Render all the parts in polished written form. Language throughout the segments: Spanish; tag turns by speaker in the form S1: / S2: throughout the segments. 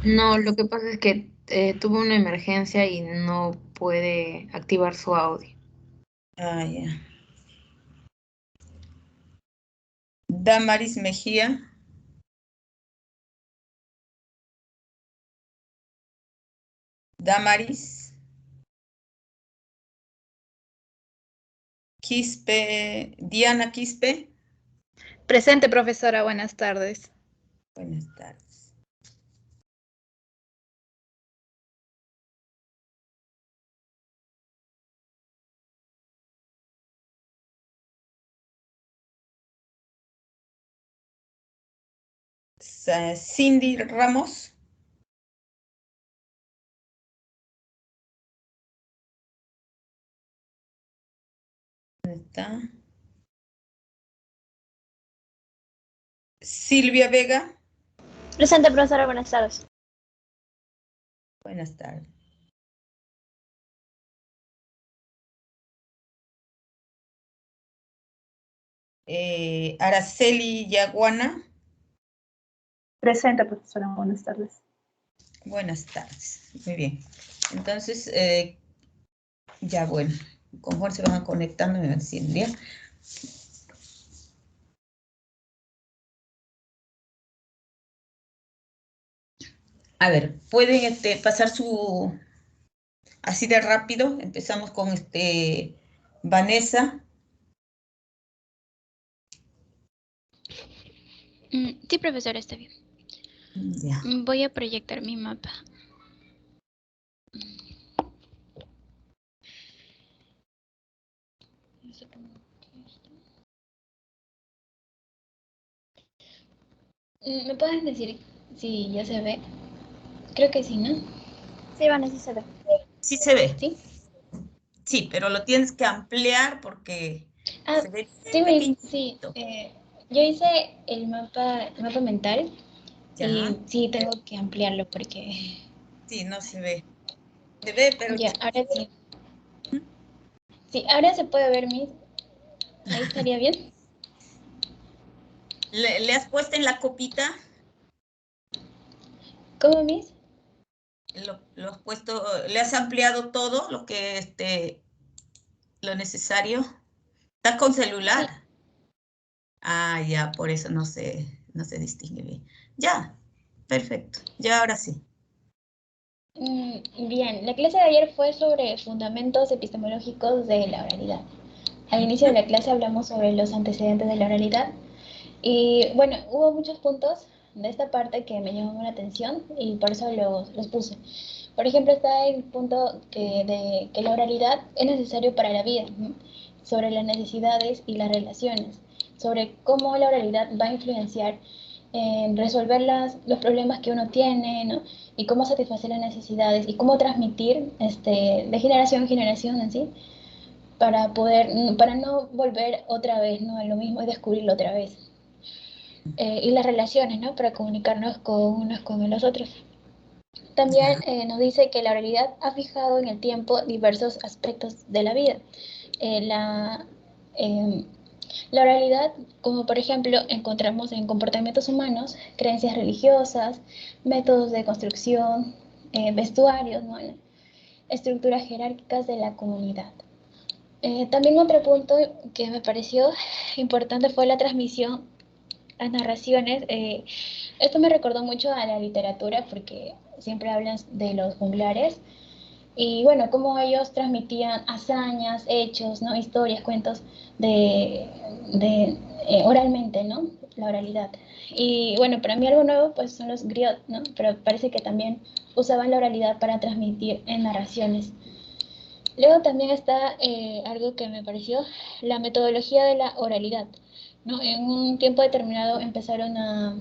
S1: No, lo que pasa es que tuvo una emergencia y no puede activar su audio.
S2: Ah, ya. Damaris Mejía. Damaris. Quispe, Diana Quispe.
S3: Presente, profesora, buenas tardes.
S2: Buenas tardes. Cindy Ramos. ¿Dónde está? Silvia Vega.
S4: Presente, profesora, buenas tardes.
S2: Buenas tardes. Araceli Yaguana.
S5: Presente, profesora, buenas tardes.
S2: Buenas tardes, muy bien. Entonces, ya bueno, conforme se van conectando, me van diciendo, ¿ya? A ver, pueden pasar su... Así de rápido, empezamos con Vanessa.
S6: Sí, profesora, está bien.
S2: Ya.
S6: Voy a proyectar mi mapa. ¿Me puedes decir si ya se ve? Creo que sí, ¿no?
S4: Sí, Vanessa, sí se ve.
S2: Sí se ve.
S6: ¿Sí?
S2: Sí, pero lo tienes que ampliar porque se ve
S6: sí,
S2: pequeñito.
S6: yo hice el mapa mental
S2: Ya.
S6: y sí tengo que ampliarlo porque...
S2: Sí, no se ve. Se ve, pero
S6: Ya, ahora sí. Sí, ahora se puede ver mi... Ahí estaría bien.
S2: ¿Le has puesto en la copita?
S6: ¿Cómo, Miss?
S2: Lo has puesto, le has ampliado todo lo que lo necesario. ¿Estás con celular?
S6: Sí.
S2: Ah, ya, por eso no se distingue bien. Ya, perfecto. Ya, ahora sí.
S6: Bien, la clase de ayer fue sobre fundamentos epistemológicos de la oralidad. Al inicio de la clase hablamos sobre los antecedentes de la oralidad y bueno, hubo muchos puntos de esta parte que me llamaron la atención y por eso los puse. Por ejemplo, está el punto de que la oralidad es necesario para la vida, ¿no? Sobre las necesidades y las relaciones, sobre cómo la oralidad va a influenciar en resolver los problemas que uno tiene, ¿no? Y cómo satisfacer las necesidades y cómo transmitir de generación en generación en sí para poder, para no volver otra vez, ¿no? A lo mismo y descubrirlo otra vez. Y las relaciones, ¿no? Para comunicarnos con unos con los otros. También nos dice que la realidad ha fijado en el tiempo diversos aspectos de la vida. Eh, la, eh, la oralidad, como por ejemplo encontramos en comportamientos humanos, creencias religiosas, métodos de construcción, vestuarios, ¿no? Estructuras jerárquicas de la comunidad. También otro punto que me pareció importante fue la transmisión a narraciones. Esto me recordó mucho a la literatura porque siempre hablan de los juglares y bueno, cómo ellos transmitían hazañas, hechos, ¿no? Historias, cuentos oralmente, ¿no? La oralidad. Y bueno, para mí algo nuevo pues son los griots, ¿no? Pero parece que también usaban la oralidad para transmitir en narraciones. Luego también está algo que me pareció, la metodología de la oralidad, ¿no? En un tiempo determinado empezaron a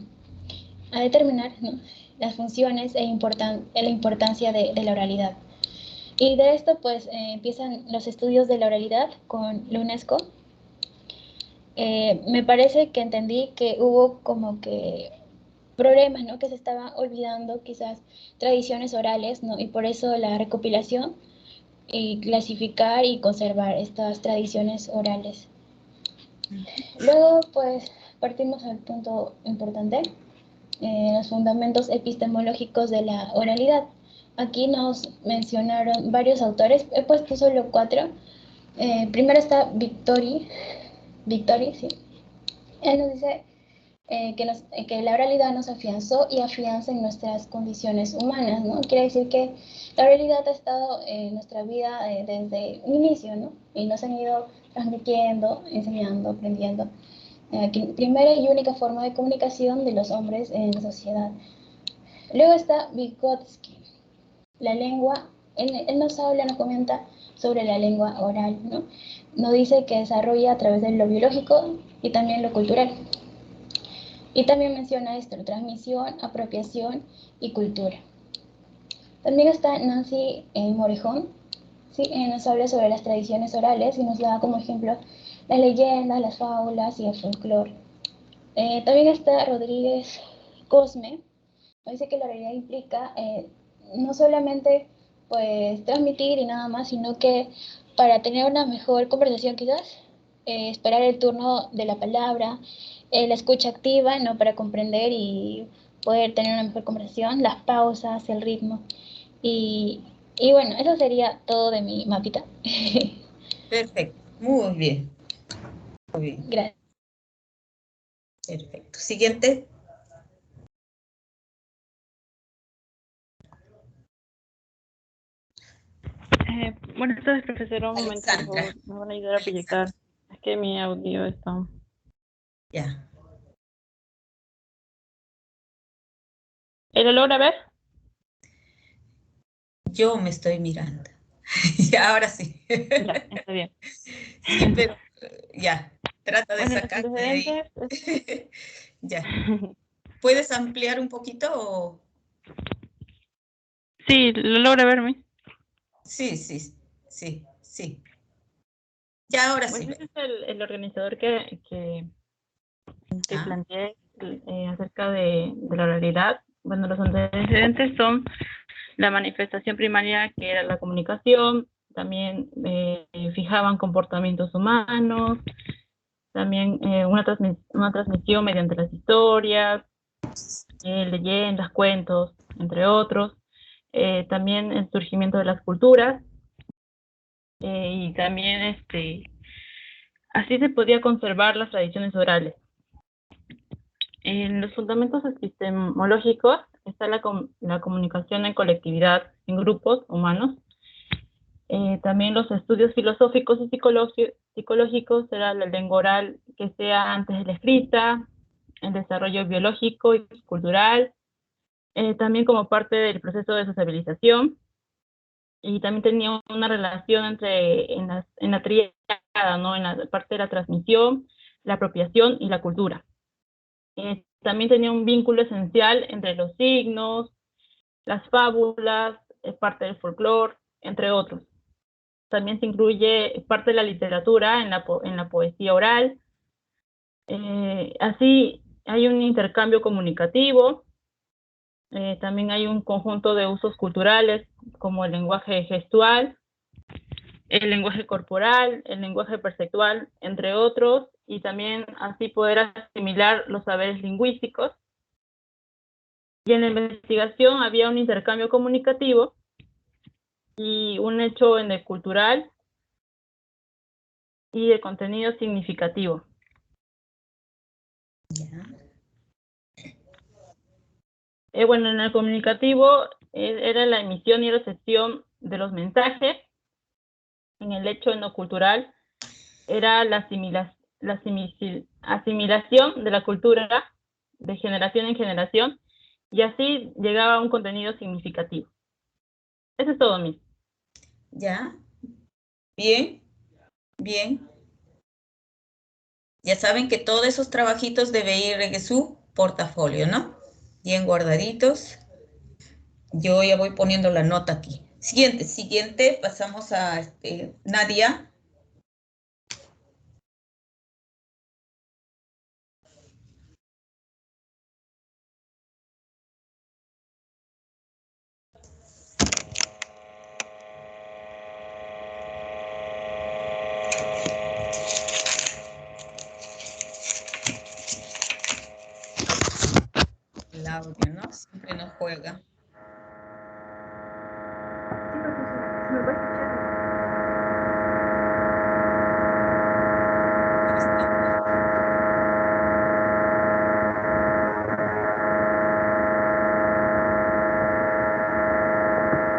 S6: determinar, ¿no? Las funciones la importancia de la oralidad. Y de esto pues empiezan los estudios de la oralidad con la UNESCO. Me parece que entendí que hubo como que problemas, ¿no? Que se estaban olvidando quizás tradiciones orales, ¿no? Y por eso la recopilación y clasificar y conservar estas tradiciones orales. Luego, pues, partimos al punto importante, los fundamentos epistemológicos de la oralidad. Aquí nos mencionaron varios autores, he puesto solo 4. Primero está Victori, sí. Él nos dice que la oralidad nos afianzó y afianza en nuestras condiciones humanas, ¿no? Quiere decir que la oralidad ha estado en nuestra vida desde un inicio, ¿no? Y nos han ido transmitiendo, enseñando, aprendiendo. Primera y única forma de comunicación de los hombres en la sociedad. Luego está Vygotsky. La lengua, él nos habla, nos comenta sobre la lengua oral, ¿no? Nos dice que desarrolla a través de lo biológico y también lo cultural. Y también menciona esto, transmisión, apropiación y cultura. También está Nancy Morejón, ¿sí? Nos habla sobre las tradiciones orales y nos da como ejemplo las leyendas, las fábulas y el folclore. También está Rodríguez Cosme, nos dice que la oralidad implica no solamente pues transmitir y nada más, sino que para tener una mejor conversación quizás, esperar el turno de la palabra, la escucha activa, ¿no? Para comprender y poder tener una mejor conversación, las pausas, el ritmo. Y bueno, eso sería todo de mi mapita.
S2: Perfecto, muy bien. Muy bien.
S6: Gracias.
S2: Perfecto. Siguiente.
S7: Buenas tardes, profesora. Un momento, por
S2: Alexandra.
S7: favor. Me van a ayudar a proyectar. Es que mi audio está...
S2: Ya.
S7: ¿Lo logra ver?
S2: Yo me estoy mirando. Ya, ahora sí.
S7: Ya, está bien.
S2: Sí, pero ya. Trata de
S7: Bueno, los
S2: sacarte de ahí.
S7: antecedentes...
S2: Ya. ¿Puedes ampliar un poquito o...?
S7: Sí, ¿lo logra verme?
S2: Sí, sí, sí, sí. Ya, ahora sí.
S7: Bueno, ese es el organizador que planteé acerca de la oralidad. Bueno, los antecedentes son la manifestación primaria, que era la comunicación, también fijaban comportamientos humanos, también una transmisión mediante las historias, leyendas, cuentos, entre otros. También el surgimiento de las culturas, y también así se podía conservar las tradiciones orales. En los fundamentos epistemológicos está la comunicación en colectividad, en grupos humanos. También los estudios filosóficos y psicológicos será la lengua oral que sea antes de la escrita, el desarrollo biológico y cultural, también como parte del proceso de sociabilización, y también tenía una relación en la tríada, ¿no? En la parte de la transmisión, la apropiación y la cultura. También tenía un vínculo esencial entre los signos, las fábulas, parte del folclore, entre otros. También se incluye parte de la literatura en la poesía oral. Así hay un intercambio comunicativo. También hay un conjunto de usos culturales como el lenguaje gestual, el lenguaje corporal, el lenguaje perceptual, entre otros, y también así poder asimilar los saberes lingüísticos. Y en la investigación había un intercambio comunicativo y un hecho en el cultural y de contenido significativo. Bueno, en el comunicativo era la emisión y recepción de los mensajes. En el hecho en lo cultural era la asimilación de la cultura de generación en generación, y así llegaba a un contenido significativo. Eso es todo, Miss.
S2: Ya. Bien, bien. Ya saben que todos esos trabajitos deben ir en su portafolio, ¿no? Bien guardaditos. Yo ya voy poniendo la nota aquí. Siguiente, pasamos a Nadia. el audio, ¿no? Siempre nos juega.
S5: Sí, profesora. ¿Me puede escuchar?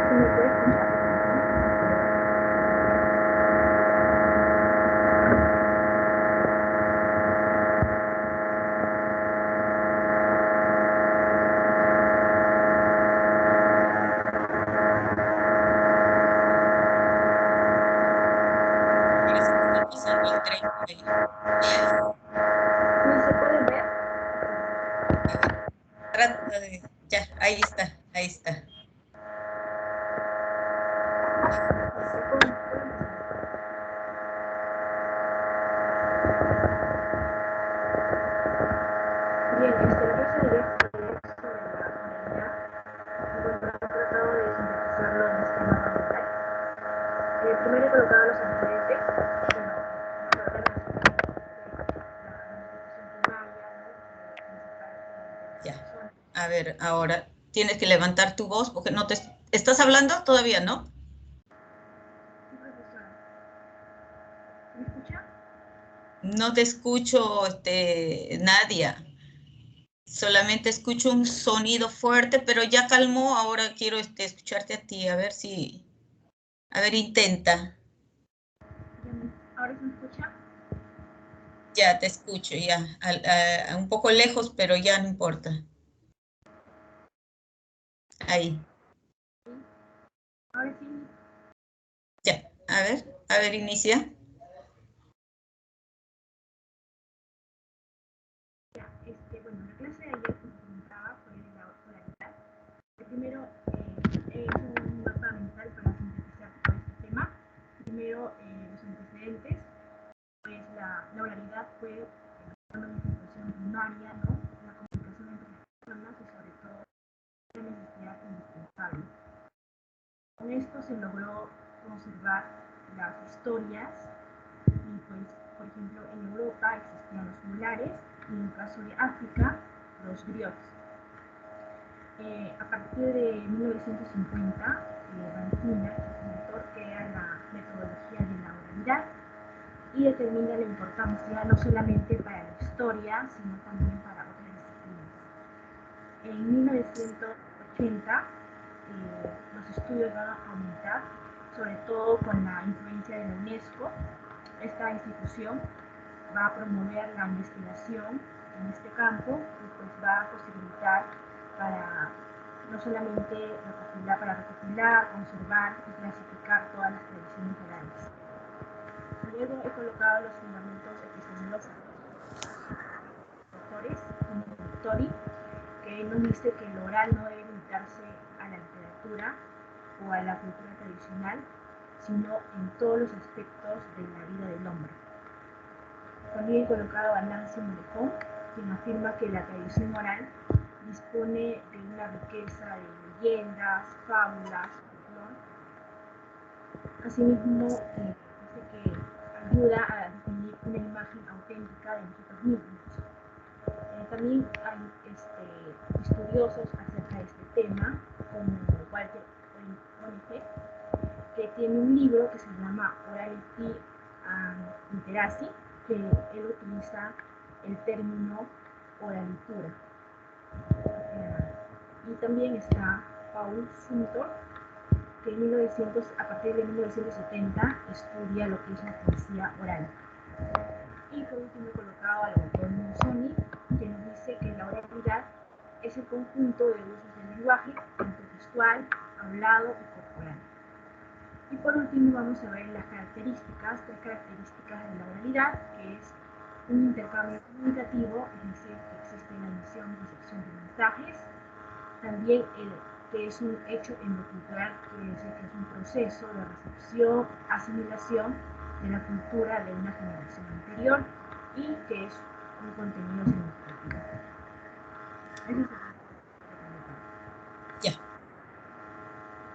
S5: ¿Sí me puede escuchar? ¿Sí se puede ver?
S2: Trata de... Ya, ahí está, ahí está.
S5: Bien, la clase de ayer fue sobre la oralidad. Bueno, he tratado de sintetizarlo en este mapa mental. Primero he colocado los antecedentes, bueno, vamos a hablar de la manifestación primaria, ¿no?
S2: Ya. A ver, ahora tienes que levantar tu voz porque no te... ¿Estás hablando todavía, no?
S5: Sí, profesora. ¿Me escucha?
S2: No te escucho, Nadia. Solamente escucho un sonido fuerte, pero ya calmó. Ahora quiero escucharte a ti. A ver si... A ver, intenta.
S5: ¿Ahora se me escucha?
S2: Ya te escucho, ya. Un poco lejos, pero ya no importa. Ahí.
S5: Ahora sí.
S2: Ya. A ver, inicia.
S5: Ya, bueno, la clase de ayer que comentaba fue de la oralidad. Primero he hecho un mapa mental para sintetizar todo este tema. Primero, los antecedentes, pues la oralidad fue una manifestación primaria, ¿no? La comunicación entre las personas y sobre todo una necesidad indispensable. Con esto se logró conservar las historias y pues, por ejemplo, en Europa existían los mulares y en el caso de África, los griots. A partir de 1950, Van Kina, el autor, crea la metodología de la oralidad y determina la importancia no solamente para la historia, sino también para otras disciplinas. En 1980, los estudios van a aumentar, sobre todo con la influencia de la UNESCO. Esta institución va a promover la investigación en este campo y pues va a posibilitar para no solamente recopilar, conservar y clasificar todas las tradiciones orales. Luego he colocado los fundamentos epistemológicos de autores como Tori, que nos dice que el oral no debe limitarse a la literatura o a la cultura tradicional, sino en todos los aspectos de la vida del hombre. También he colocado a Nancy Morejon, quien afirma que la tradición oral dispone de una riqueza de leyendas, fábulas, folclore. Asimismo, dice que ayuda a definir una imagen auténtica de nosotros mismos. También hay estudiosos acerca de este tema, como Walter Oliphant, que tiene un libro que se llama Orality and Literacy, que él utiliza el término oralitura. Y también está Paul Sumter, que a partir de 1970 estudia lo que es la poesía oral. Y por último he colocado al autor Monsoni, que nos dice que la oralidad es el conjunto de usos del lenguaje, tanto gestual, hablado y corporal. Y por último vamos a ver las características, tres características de la oralidad, que es un intercambio comunicativo, es decir, que existe la emisión y recepción de mensajes. También que es un hecho endocultural, quiere decir que es un proceso de recepción, asimilación de la cultura de una generación anterior y que es un contenido significativo.
S2: Ya.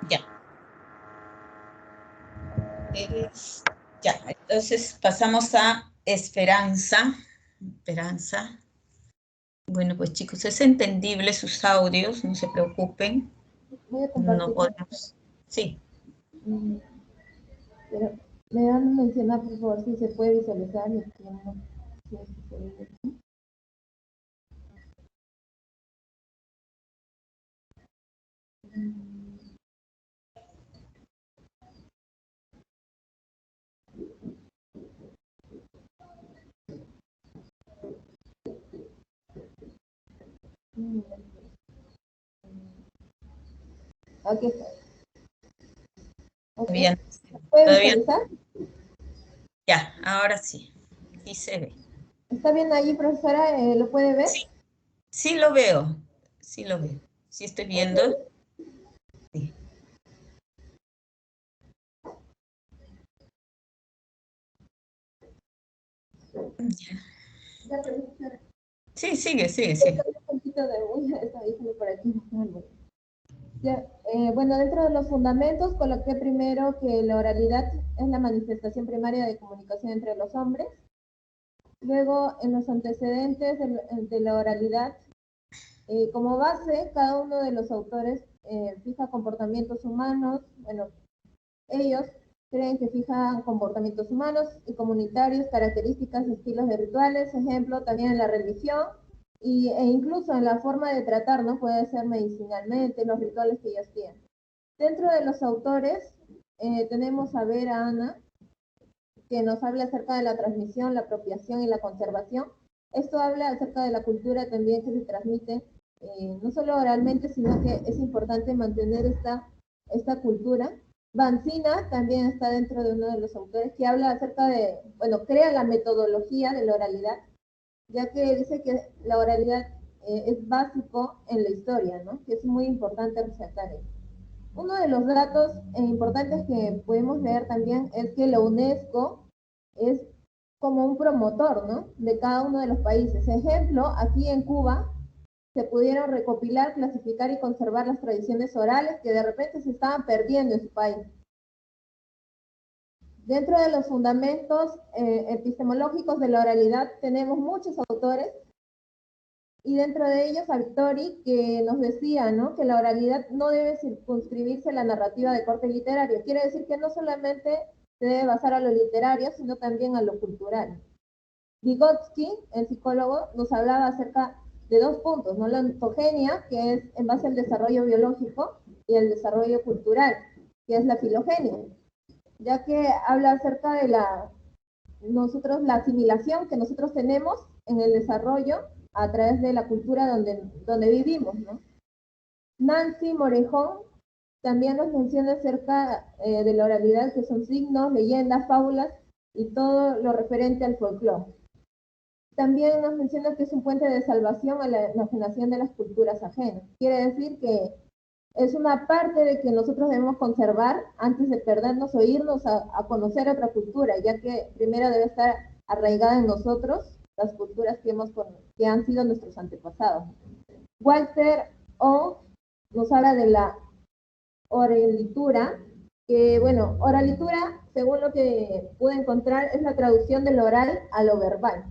S2: Ya. Ya, entonces pasamos a Esperanza. Esperanza. Bueno, pues chicos, es entendible sus audios, no se preocupen.
S8: Voy a compartir.
S2: No podemos. Sí.
S8: Pero me van a mencionar, por favor, si se puede visualizar y que no. Si se ve aquí. Aquí está. Okay.
S2: Bien.
S8: ¿Puede
S2: ¿Todavía?
S8: visualizar?
S2: Ya, ahora sí. Sí se ve.
S8: ¿Está bien ahí, profesora? ¿Lo puede ver?
S2: Sí, sí lo veo. Sí lo veo. Sí estoy viendo. Sí.
S8: Ya, profesora.
S2: Sí, sigue.
S8: Un poquito de bulla, está diciendo por aquí. Ya, bueno, dentro de los fundamentos coloqué primero que la oralidad es la manifestación primaria de comunicación entre los hombres. Luego, en los antecedentes de la oralidad, como base, cada uno de los autores fija comportamientos humanos. Bueno, ellos creen que fijan comportamientos humanos y comunitarios, características, estilos de rituales, ejemplo, también en la religión, e incluso en la forma de tratar, ¿no? Puede ser medicinalmente, los rituales que ellos tienen. Dentro de los autores tenemos a Vera Ana, que nos habla acerca de la transmisión, la apropiación y la conservación. Esto habla acerca de la cultura también que se transmite, no solo oralmente, sino que es importante mantener esta cultura. Bancina también está dentro de uno de los autores que habla acerca de, bueno, crea la metodología de la oralidad, ya que dice que la oralidad es básico en la historia, ¿no? Que es muy importante resaltar eso. Uno de los datos importantes que podemos leer también es que la UNESCO es como un promotor, ¿no? De cada uno de los países. Ejemplo, aquí en Cuba se pudieron recopilar, clasificar y conservar las tradiciones orales que de repente se estaban perdiendo en su país. Dentro de los fundamentos epistemológicos de la oralidad tenemos muchos autores, y dentro de ellos a Victori, que nos decía, ¿no?, que la oralidad no debe circunscribirse a la narrativa de corte literario. Quiere decir que no solamente se debe basar a lo literario, sino también a lo cultural. Vygotsky, el psicólogo, nos hablaba acerca de dos puntos, ¿no? La ontogenia, que es en base al desarrollo biológico, y el desarrollo cultural, que es la filogenia, ya que habla acerca de la asimilación que nosotros tenemos en el desarrollo a través de la cultura donde vivimos, ¿no? Nancy Morejón también nos menciona acerca de la oralidad, que son signos, leyendas, fábulas y todo lo referente al folclore. También nos menciona que es un puente de salvación a la enajenación de las culturas ajenas. Quiere decir que es una parte de que nosotros debemos conservar antes de perdernos o irnos a conocer otra cultura, ya que primero debe estar arraigada en nosotros las culturas que han sido nuestros antepasados. Walter O nos habla de la oralitura, que bueno, oralitura, según lo que pude encontrar, es la traducción del oral a lo verbal.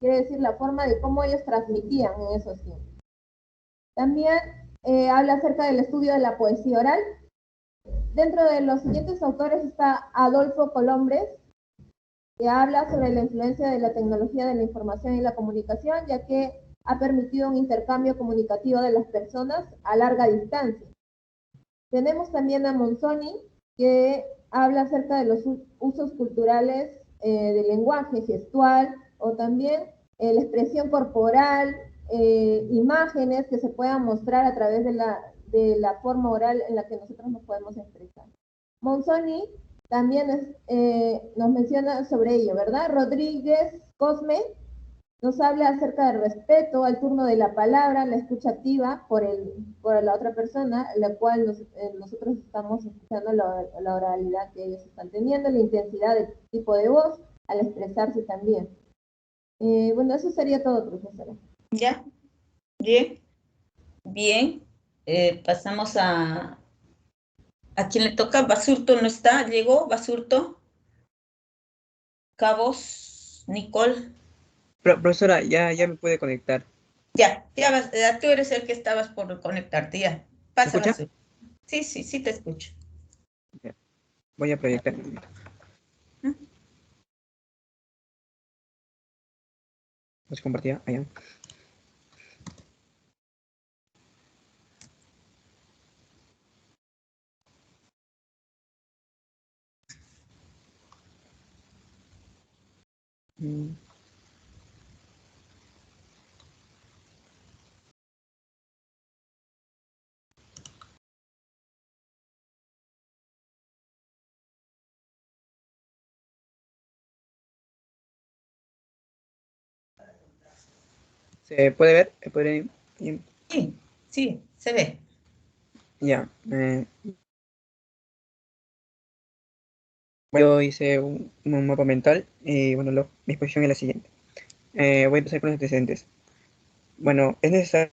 S8: Quiere decir la forma de cómo ellos transmitían en esos tiempos. También habla acerca del estudio de la poesía oral. Dentro de los siguientes autores está Adolfo Colombres, que habla sobre la influencia de la tecnología de la información y la comunicación, ya que ha permitido un intercambio comunicativo de las personas a larga distancia. Tenemos también a Monzoni, que habla acerca de los usos culturales del lenguaje gestual, o también la expresión corporal, imágenes que se puedan mostrar a través de la forma oral en la que nosotros nos podemos expresar. Monzoni también nos menciona sobre ello, ¿verdad? Rodríguez Cosme nos habla acerca del respeto al turno de la palabra, la escucha activa por la otra persona, la cual nosotros estamos escuchando la oralidad que ellos están teniendo, la intensidad del tipo de voz al expresarse también. Bueno, eso sería todo, profesora.
S2: ¿Ya? Bien. Bien. Pasamos a quien le toca. Basurto no está. ¿Llegó Basurto? Cabos, Nicole.
S9: Profesora, ya me puede conectar.
S2: Tú eres el que estabas por conectarte, ya. Pasa la
S9: escucha?
S2: suya. Sí, sí, sí te escucho.
S9: Voy a proyectar.
S2: ¿Mm?
S9: ¿No se compartía? Allá. ¿Se puede ver?
S2: Sí, sí, se ve.
S9: Ya. Yo hice un mapa mental y bueno, mi exposición es la siguiente. Voy a empezar con los antecedentes. Bueno, es necesario,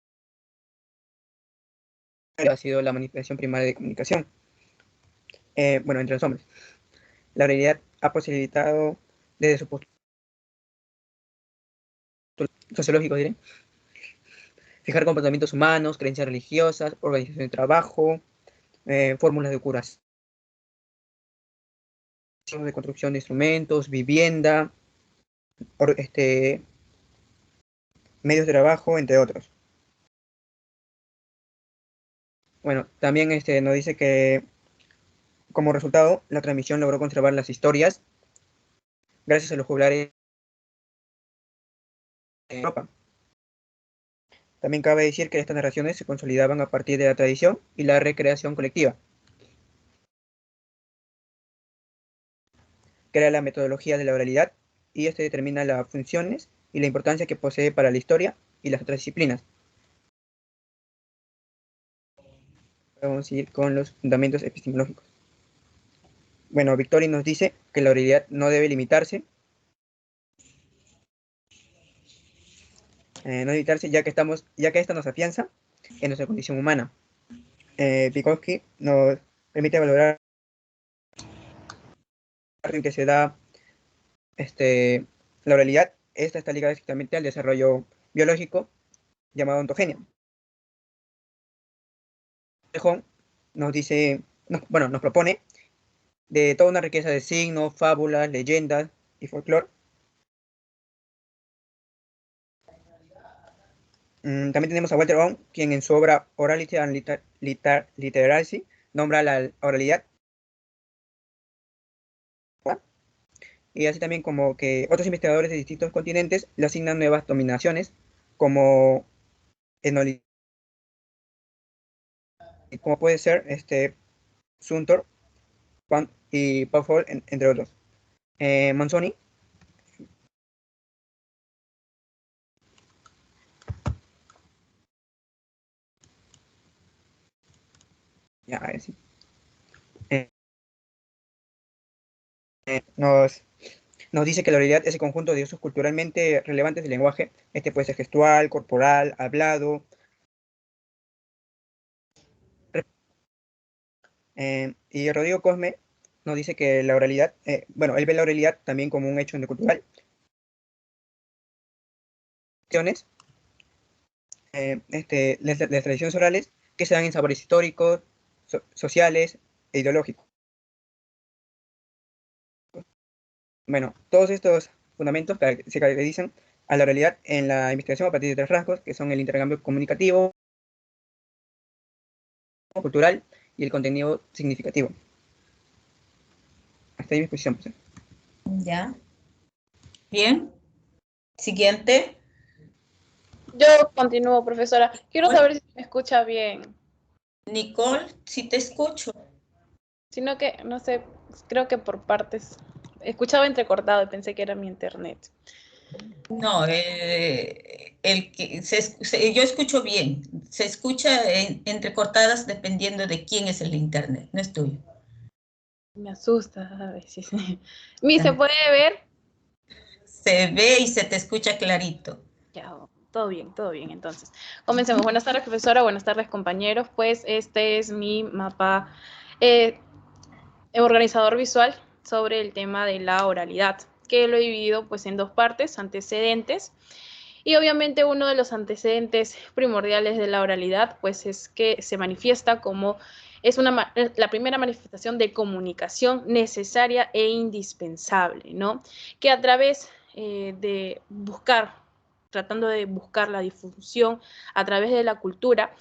S9: ha sido la manifestación primaria de comunicación, bueno, entre los hombres. La oralidad ha posibilitado, desde su postulado sociológico, diré, fijar comportamientos humanos, creencias religiosas, organización de trabajo, fórmulas de curación, de construcción de instrumentos, vivienda, medios de trabajo, entre otros. Bueno, también nos dice que como resultado, la transmisión logró conservar las historias gracias a los juglares de Europa. También cabe decir que estas narraciones se consolidaban a partir de la tradición y la recreación colectiva, que era la metodología de la oralidad, y determina las funciones y la importancia que posee para la historia y las otras disciplinas. Vamos a ir con los fundamentos epistemológicos. Bueno, Victori nos dice que la oralidad no debe limitarse, ya que esta nos afianza en nuestra condición humana. Vygotsky nos permite valorar en que se da la oralidad. Esta está ligada directamente al desarrollo biológico llamado ontogenia. Nos dice, nos propone de toda una riqueza de signos, fábulas, leyendas y folclore. También tenemos a Walter Baum, quien en su obra Orality and Literacy nombra la oralidad. Y así también como que otros investigadores de distintos continentes le asignan nuevas dominaciones, como como puede ser Suntor y Paul, entre otros. Manzoni ya, a ver si. Nos dice que la oralidad es el conjunto de usos culturalmente relevantes del lenguaje. Este puede ser gestual, corporal, hablado. Y Rodrigo Cosme nos dice que la oralidad, él ve la oralidad también como un hecho cultural. Las tradiciones orales que se dan en sabores históricos, sociales e ideológicos. Bueno, todos estos fundamentos se caracterizan a la oralidad en la investigación a partir de tres rasgos, que son el intercambio comunicativo, cultural y el contenido significativo. Hasta ahí mi exposición. Pues.
S2: Ya. Bien. Siguiente.
S3: Yo continúo, profesora. Quiero saber si me escucha bien.
S2: Nicole, sí te escucho.
S3: Sino que, no sé, creo que por partes. Escuchaba entrecortado y pensé que era mi internet.
S2: No, yo escucho bien. Se escucha entrecortadas dependiendo de quién es el internet, no es tuyo.
S3: Me asusta a veces. ¿Se puede ver?
S2: Se ve y se te escucha clarito.
S3: Ya, todo bien, entonces. Comencemos. Buenas tardes, profesora. Buenas tardes, compañeros. Pues este es mi mapa organizador visual sobre el tema de la oralidad, que lo he dividido pues en dos partes, antecedentes Y obviamente uno de los antecedentes primordiales de la oralidad, pues es que se manifiesta como es la primera manifestación de comunicación necesaria e indispensable, ¿no? Que a través de tratando de buscar la difusión a través de la cultura,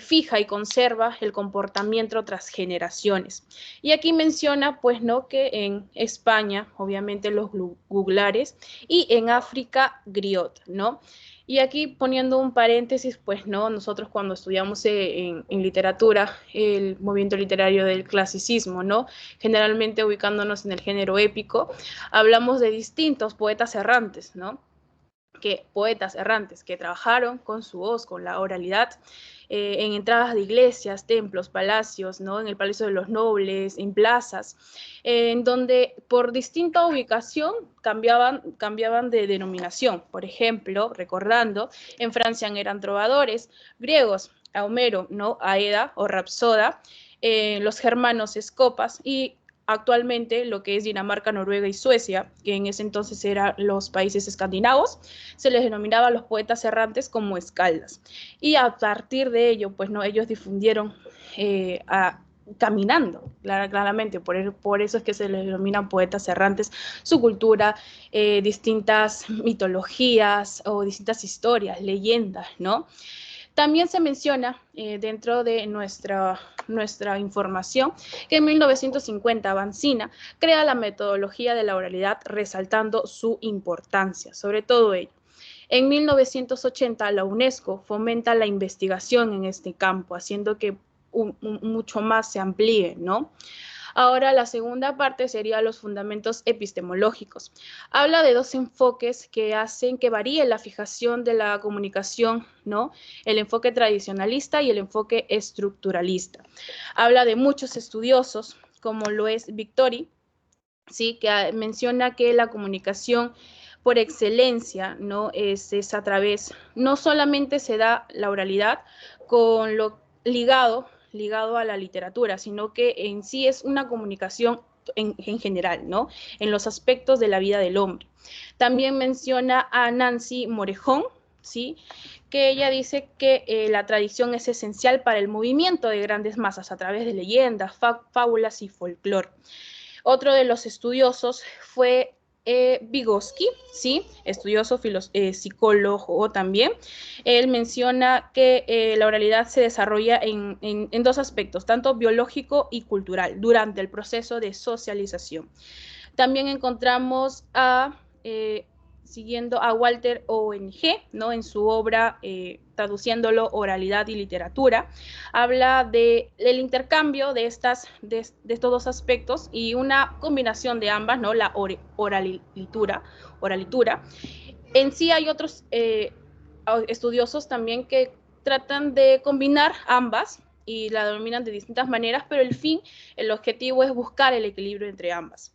S3: fija y conserva el comportamiento tras generaciones. Y aquí menciona, pues, ¿no?, que en España, obviamente, los juglares y en África, griot, ¿no? Y aquí poniendo un paréntesis, pues, ¿no?, nosotros cuando estudiamos en literatura, el movimiento literario del clasicismo, ¿no?, generalmente ubicándonos en el género épico, hablamos de distintos poetas errantes, ¿no?, poetas errantes que trabajaron con su voz, con la oralidad, en entradas de iglesias, templos, palacios, ¿no?, en el Palacio de los Nobles, en plazas, en donde por distinta ubicación cambiaban de denominación. Por ejemplo, recordando, en Francia eran trovadores, griegos, a Homero, ¿no?, Aeda o Rapsoda, los germanos escopas, y actualmente lo que es Dinamarca, Noruega y Suecia, que en ese entonces eran los países escandinavos, se les denominaba a los poetas errantes como escaldas. Y a partir de ello, pues, ¿no?, ellos difundieron caminando, claramente, por eso es que se les denominan poetas errantes, su cultura, distintas mitologías o distintas historias, leyendas, ¿no? También se menciona dentro de nuestra información que en 1950 Vanzina crea la metodología de la oralidad, resaltando su importancia, sobre todo ello. En 1980 la UNESCO fomenta la investigación en este campo, haciendo que mucho más se amplíe, ¿no? Ahora la segunda parte sería los fundamentos epistemológicos. Habla de dos enfoques que hacen que varíe la fijación de la comunicación, ¿no? El enfoque tradicionalista y el enfoque estructuralista. Habla de muchos estudiosos, como lo es Victori, ¿sí?, que menciona que la comunicación por excelencia, ¿no?, es a través, no solamente se da la oralidad con lo ligado a la literatura, sino que en sí es una comunicación en general, ¿no?, en los aspectos de la vida del hombre. También menciona a Nancy Morejón, ¿sí?, que ella dice que la tradición es esencial para el movimiento de grandes masas a través de leyendas, fábulas y folclore. Otro de los estudiosos fue Vygotsky, ¿sí?, estudioso psicólogo también. Él menciona que la oralidad se desarrolla en dos aspectos, tanto biológico y cultural, durante el proceso de socialización. También encontramos siguiendo a Walter O.N.G., ¿no?, en su obra, traduciéndolo, Oralidad y Literatura, habla del intercambio de estos dos aspectos y una combinación de ambas, ¿no?, la oralitura. En sí hay otros estudiosos también que tratan de combinar ambas y la denominan de distintas maneras, pero el objetivo es buscar el equilibrio entre ambas.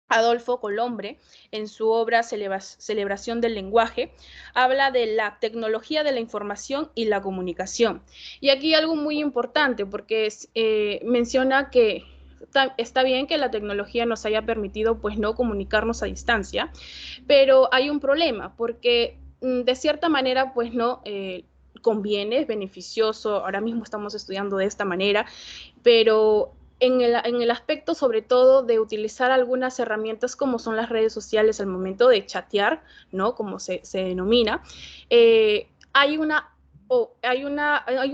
S3: Adolfo Colombre, en su obra Celebración del lenguaje, habla de la tecnología de la información y la comunicación. Y aquí algo muy importante, porque menciona que está bien que la tecnología nos haya permitido, pues, no comunicarnos a distancia, pero hay un problema, porque de cierta manera, pues, no conviene, es beneficioso. Ahora mismo estamos estudiando de esta manera, pero en el aspecto sobre todo de utilizar algunas herramientas como son las redes sociales al momento de chatear, ¿no?, como se denomina, hay un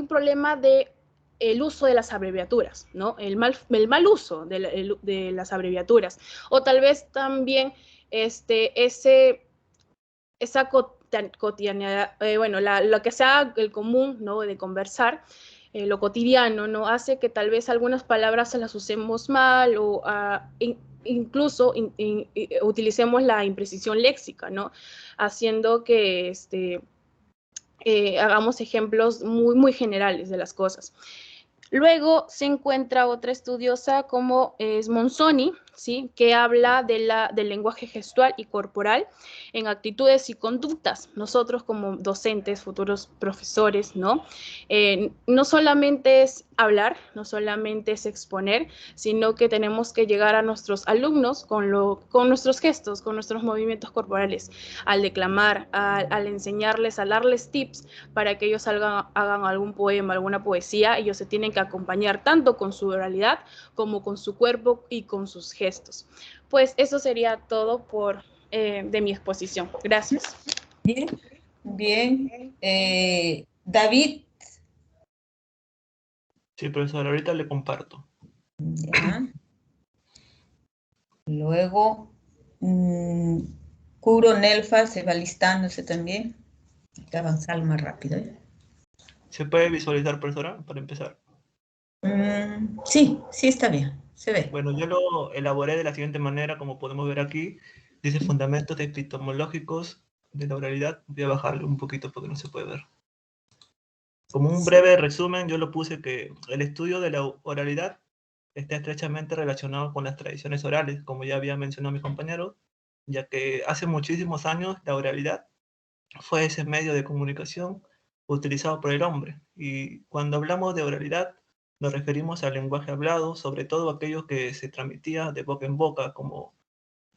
S3: problema de el uso de las abreviaturas, ¿no?, el mal uso de las abreviaturas, o tal vez también esa cotidianidad, lo que sea el común, ¿no?, de conversar, lo cotidiano, ¿no?, hace que tal vez algunas palabras se las usemos mal o incluso utilicemos la imprecisión léxica, ¿no?, haciendo que hagamos ejemplos muy, muy generales de las cosas. Luego se encuentra otra estudiosa como es Monsoni, ¿sí? Que habla del lenguaje gestual y corporal en actitudes y conductas. Nosotros como docentes, futuros profesores, ¿no? No solamente es hablar, no solamente es exponer, sino que tenemos que llegar a nuestros alumnos con nuestros gestos, con nuestros movimientos corporales, al declamar, al enseñarles, a darles tips para que ellos hagan algún poema, alguna poesía. Ellos se tienen que acompañar tanto con su oralidad como con su cuerpo y con sus gestos. Pues eso sería todo de mi exposición. Gracias.
S2: Bien, bien. David.
S10: Sí, profesor, ahorita le comparto.
S2: Ya. Luego, Kuro Nelfa se va listándose también. Hay que avanzar más rápido.
S10: ¿Se puede visualizar, profesora, para empezar?
S2: Sí, sí está bien, se ve.
S10: Bueno, yo lo elaboré de la siguiente manera, como podemos ver aquí. Dice fundamentos epistemológicos de la oralidad. Voy a bajarle un poquito porque no se puede ver. Como un breve resumen, yo lo puse que el estudio de la oralidad está estrechamente relacionado con las tradiciones orales, como ya había mencionado mi compañero, ya que hace muchísimos años la oralidad fue ese medio de comunicación utilizado por el hombre. Y cuando hablamos de oralidad, nos referimos al lenguaje hablado, sobre todo aquello que se transmitía de boca en boca, como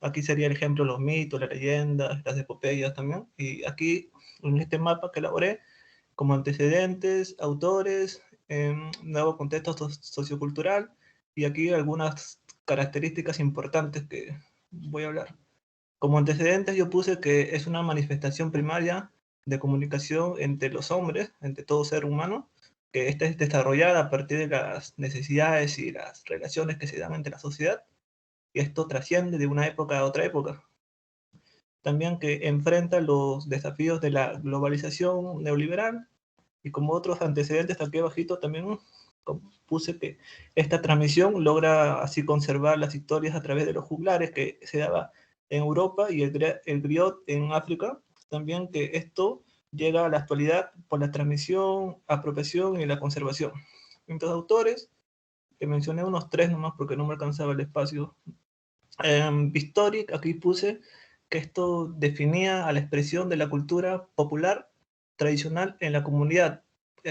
S10: aquí sería el ejemplo los mitos, las leyendas, las epopeyas también. Y aquí, en este mapa que elaboré, como antecedentes, autores, nuevo contexto sociocultural, y aquí algunas características importantes que voy a hablar. Como antecedentes yo puse que es una manifestación primaria de comunicación entre los hombres, entre todo ser humano, que esta es desarrollada a partir de las necesidades y las relaciones que se dan entre la sociedad, y esto trasciende de una época a otra época. También que enfrenta los desafíos de la globalización neoliberal, y como otros antecedentes aquí abajito también puse que esta transmisión logra así conservar las historias a través de los juglares que se daba en Europa y el griot en África. También que esto llega a la actualidad por la transmisión, apropiación y la conservación. Entre los autores, que mencioné unos 3 nomás porque no me alcanzaba el espacio. Pistoric, aquí puse que esto definía a la expresión de la cultura popular tradicional en la comunidad,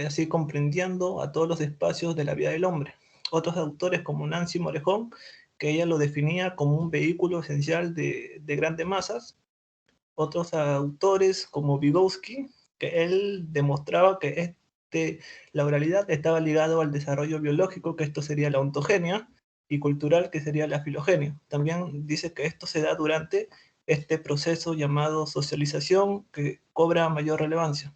S10: así comprendiendo a todos los espacios de la vida del hombre. Otros autores como Nancy Morejón, que ella lo definía como un vehículo esencial de grandes masas. Otros autores como Vygotsky, que él demostraba que la oralidad estaba ligado al desarrollo biológico, que esto sería la ontogenia, y cultural, que sería la filogenia. También dice que esto se da durante este proceso llamado socialización, que cobra mayor relevancia.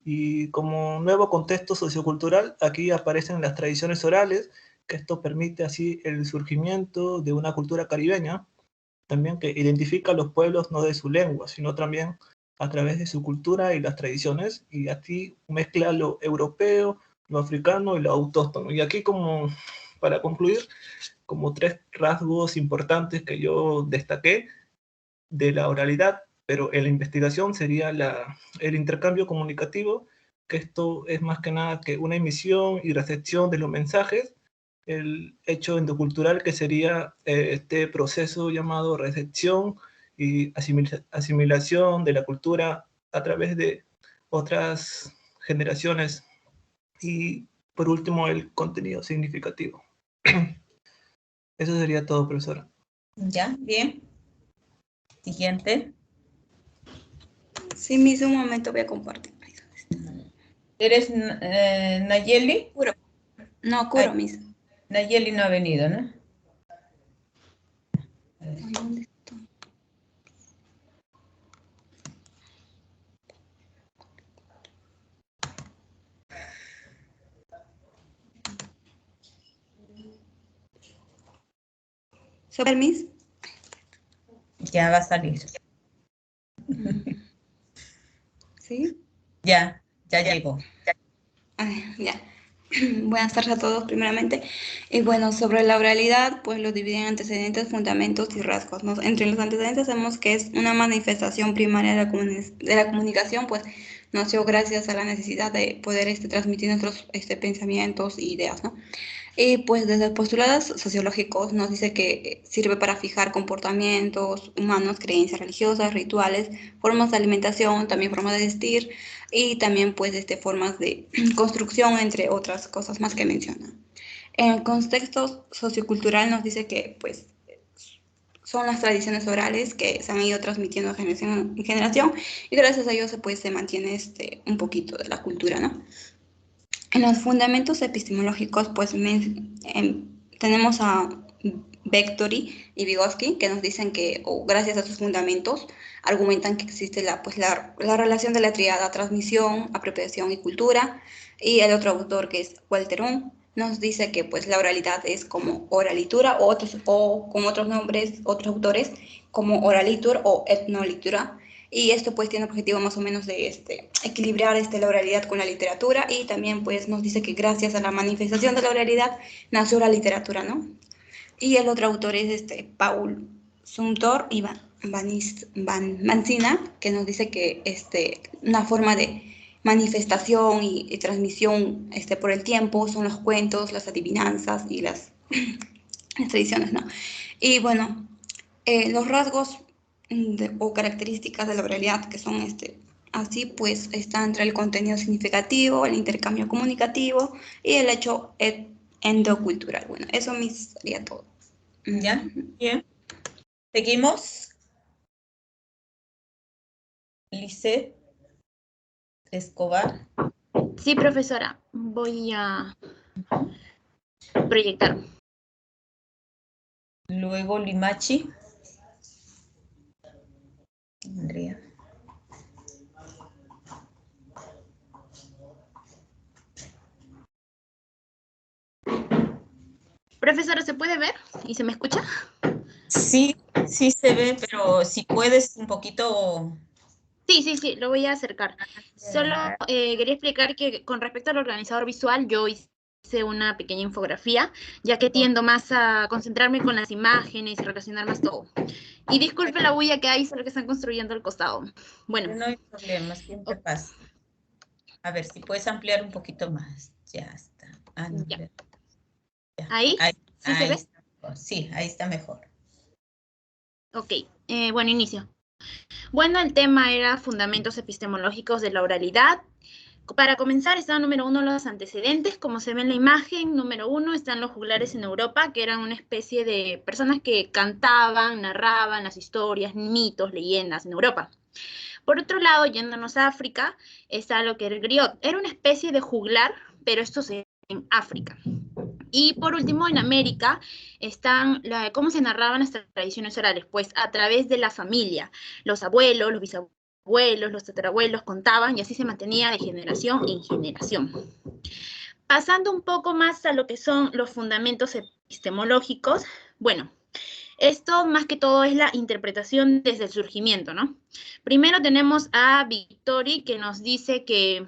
S10: Y como nuevo contexto sociocultural, aquí aparecen las tradiciones orales, que esto permite así el surgimiento de una cultura caribeña, también que identifica a los pueblos no de su lengua, sino también a través de su cultura y las tradiciones, y aquí mezcla lo europeo, lo africano y lo autóctono. Y aquí, como para concluir, como 3 rasgos importantes que yo destaqué de la oralidad, pero en la investigación sería el intercambio comunicativo, que esto es más que nada que una emisión y recepción de los mensajes, el hecho endocultural, que sería este proceso llamado recepción y asimilación de la cultura a través de otras generaciones, y por último el contenido significativo. Eso sería todo, profesora.
S2: Ya, bien. Siguiente.
S11: Sí, mismo un momento voy a compartir.
S2: ¿Eres Nayeli?
S11: Kuro. No, Kuro mismo.
S2: Nayeli no ha venido, ¿no?
S11: ¿Dónde estoy? ¿Se permiso?
S2: Ya va a salir.
S11: ¿Sí?
S2: Ya llegó.
S11: Ya. Buenas tardes a todos, primeramente. Y bueno, sobre la oralidad, pues lo dividen en antecedentes, fundamentos y rasgos, ¿no? Entre los antecedentes sabemos que es una manifestación primaria de la comunicación, pues nació gracias a la necesidad de poder transmitir nuestros pensamientos e ideas, ¿no? Y pues desde postulados sociológicos nos dice que sirve para fijar comportamientos humanos, creencias religiosas, rituales, formas de alimentación, también formas de vestir y también pues formas de construcción, entre otras cosas más que menciona. En el contexto sociocultural nos dice que pues son las tradiciones orales que se han ido transmitiendo de generación en generación y gracias a ello se mantiene un poquito de la cultura, ¿no? En los fundamentos epistemológicos, pues tenemos a Vectori y Vygotsky, que nos dicen que, gracias a sus fundamentos, argumentan que existe la relación de la tríada transmisión, apropiación y cultura. Y el otro autor, que es Walter Unge, nos dice que pues, la oralidad es como oralitura, o con otros nombres, otros autores, como oralitur o etnolitura. Y esto pues tiene el objetivo más o menos de equilibrar la oralidad con la literatura, y también pues nos dice que gracias a la manifestación de la oralidad nació la literatura, ¿no? Y el otro autor es Paul Sumter y Van Mancina, que nos dice que una forma de manifestación y transmisión por el tiempo son los cuentos, las adivinanzas y las tradiciones, ¿no? Y bueno, los rasgos o características de la oralidad que son así, pues está entre el contenido significativo, el intercambio comunicativo y el hecho endocultural. Bueno, eso me sería todo.
S2: ¿Ya? Bien. ¿Seguimos? Lisette Escobar.
S12: Sí, profesora. Voy a proyectar.
S2: Luego Limachi. Andrea.
S12: Profesora, ¿se puede ver y se me escucha?
S2: Sí, sí se ve, pero si puedes un poquito...
S12: Sí, lo voy a acercar. Solo quería explicar que con respecto al organizador visual, yo hice una pequeña infografía, ya que tiendo más a concentrarme con las imágenes y relacionar más todo. Y disculpe la bulla que hay, solo que están construyendo al costado. Bueno.
S2: No hay problema, siempre pasa. A ver, si puedes ampliar un poquito más. Ya está.
S12: Ya. ¿Ahí? ¿Sí se ve?
S2: Sí, ahí está mejor.
S12: Ok, bueno, inicio. Bueno, el tema era fundamentos epistemológicos de la oralidad. Para comenzar, está número 1 los antecedentes. Como se ve en la imagen, número 1 están los juglares en Europa, que eran una especie de personas que cantaban, narraban las historias, mitos, leyendas en Europa. Por otro lado, yéndonos a África, está lo que era el griot. Era una especie de juglar, pero esto se ve en África. Y por último, en América, están cómo se narraban las tradiciones orales, pues a través de la familia. Los abuelos, los bisabuelos, los tatarabuelos contaban y así se mantenía de generación en generación. Pasando un poco más a lo que son los fundamentos epistemológicos, bueno, esto más que todo es la interpretación desde el surgimiento, ¿no? Primero tenemos a Victori, que nos dice que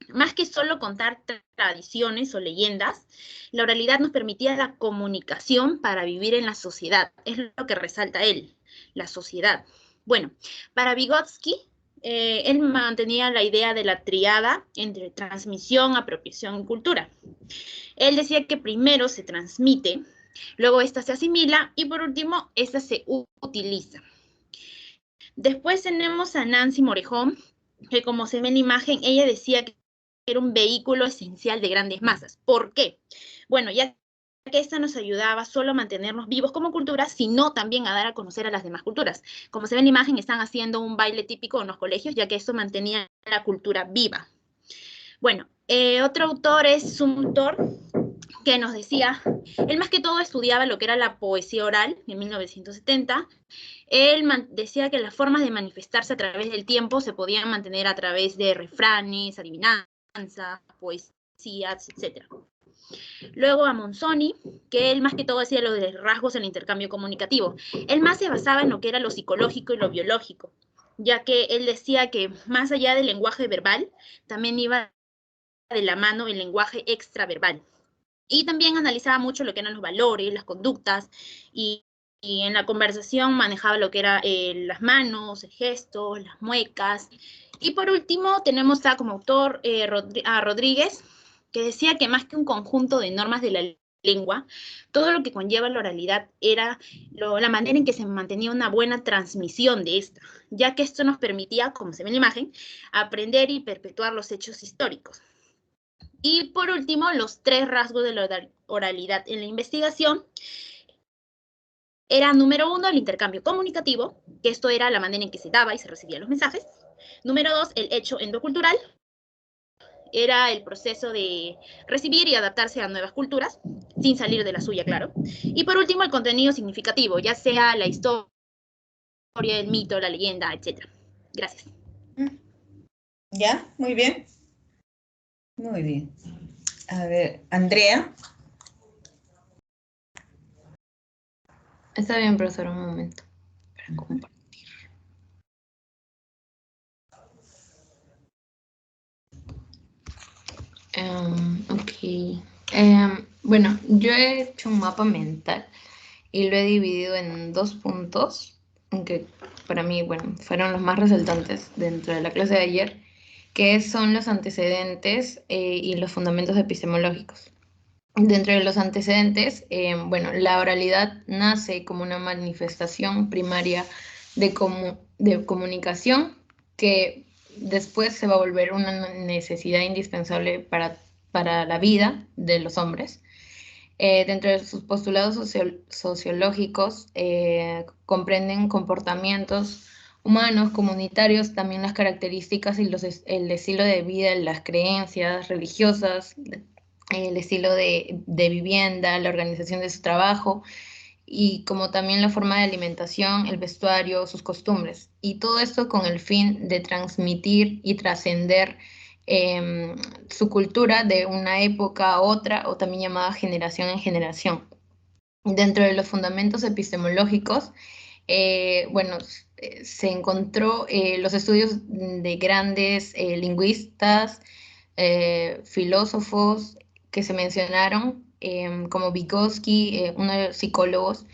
S12: más que solo contar tradiciones o leyendas, la oralidad nos permitía la comunicación para vivir en la sociedad. Es lo que resalta él, la sociedad. Bueno, para Vygotsky, él mantenía la idea de la tríada entre transmisión, apropiación y cultura. Él decía que primero se transmite, luego esta se asimila y por último esta se utiliza. Después tenemos a Nancy Morejón, que como se ve en la imagen, ella decía que era un vehículo esencial de grandes masas. ¿Por qué? Bueno, ya que esta nos ayudaba solo a mantenernos vivos como cultura, sino también a dar a conocer a las demás culturas. Como se ve en la imagen, están haciendo un baile típico en los colegios, ya que esto mantenía la cultura viva. Bueno, otro autor es Sumter, que nos decía, él más que todo estudiaba lo que era la poesía oral en 1970. Él decía que las formas de manifestarse a través del tiempo se podían mantener a través de refranes, adivinanzas, poesías, etc. Luego a Monzoni, que él más que todo hacía lo de rasgos en el intercambio comunicativo. Él más se basaba en lo que era lo psicológico y lo biológico, ya que él decía que más allá del lenguaje verbal, también iba de la mano el lenguaje extraverbal. Y también analizaba mucho lo que eran los valores, las conductas, y en la conversación manejaba lo que eran las manos, el gesto, las muecas, Y por último, tenemos como autor a Rodríguez, que decía que más que un conjunto de normas de la lengua, todo lo que conlleva la oralidad era la manera en que se mantenía una buena transmisión de esta, ya que esto nos permitía, como se ve en la imagen, aprender y perpetuar los hechos históricos. Y por último, los 3 rasgos de la oralidad en la investigación era, número 1, el intercambio comunicativo, que esto era la manera en que se daba y se recibían los mensajes. Número 2, el hecho endocultural, era el proceso de recibir y adaptarse a nuevas culturas, sin salir de la suya, claro. Y por último, el contenido significativo, ya sea la historia, el mito, la leyenda, etc. Gracias.
S2: ¿Ya? Muy bien. Muy bien. A ver, Andrea.
S1: Está bien, profesor, un momento para compartir. Ok. Bueno, yo he hecho un mapa mental y lo he dividido en 2 puntos, aunque para mí, bueno, fueron los más resaltantes dentro de la clase de ayer, que son los antecedentes y los fundamentos epistemológicos. Dentro de los antecedentes, bueno, la oralidad nace como una manifestación primaria de comunicación que después se va a volver una necesidad indispensable para la vida de los hombres. Dentro de sus postulados sociológicos comprenden comportamientos humanos, comunitarios, también las características y el estilo de vida, las creencias religiosas, el estilo de vivienda, la organización de su trabajo y como también la forma de alimentación, el vestuario, sus costumbres. Y todo esto con el fin de transmitir y trascender su cultura de una época a otra, o también llamada generación en generación. Dentro de los fundamentos epistemológicos, bueno, se encontró los estudios de grandes lingüistas, filósofos que se mencionaron, como Vygotsky, uno de los psicólogos,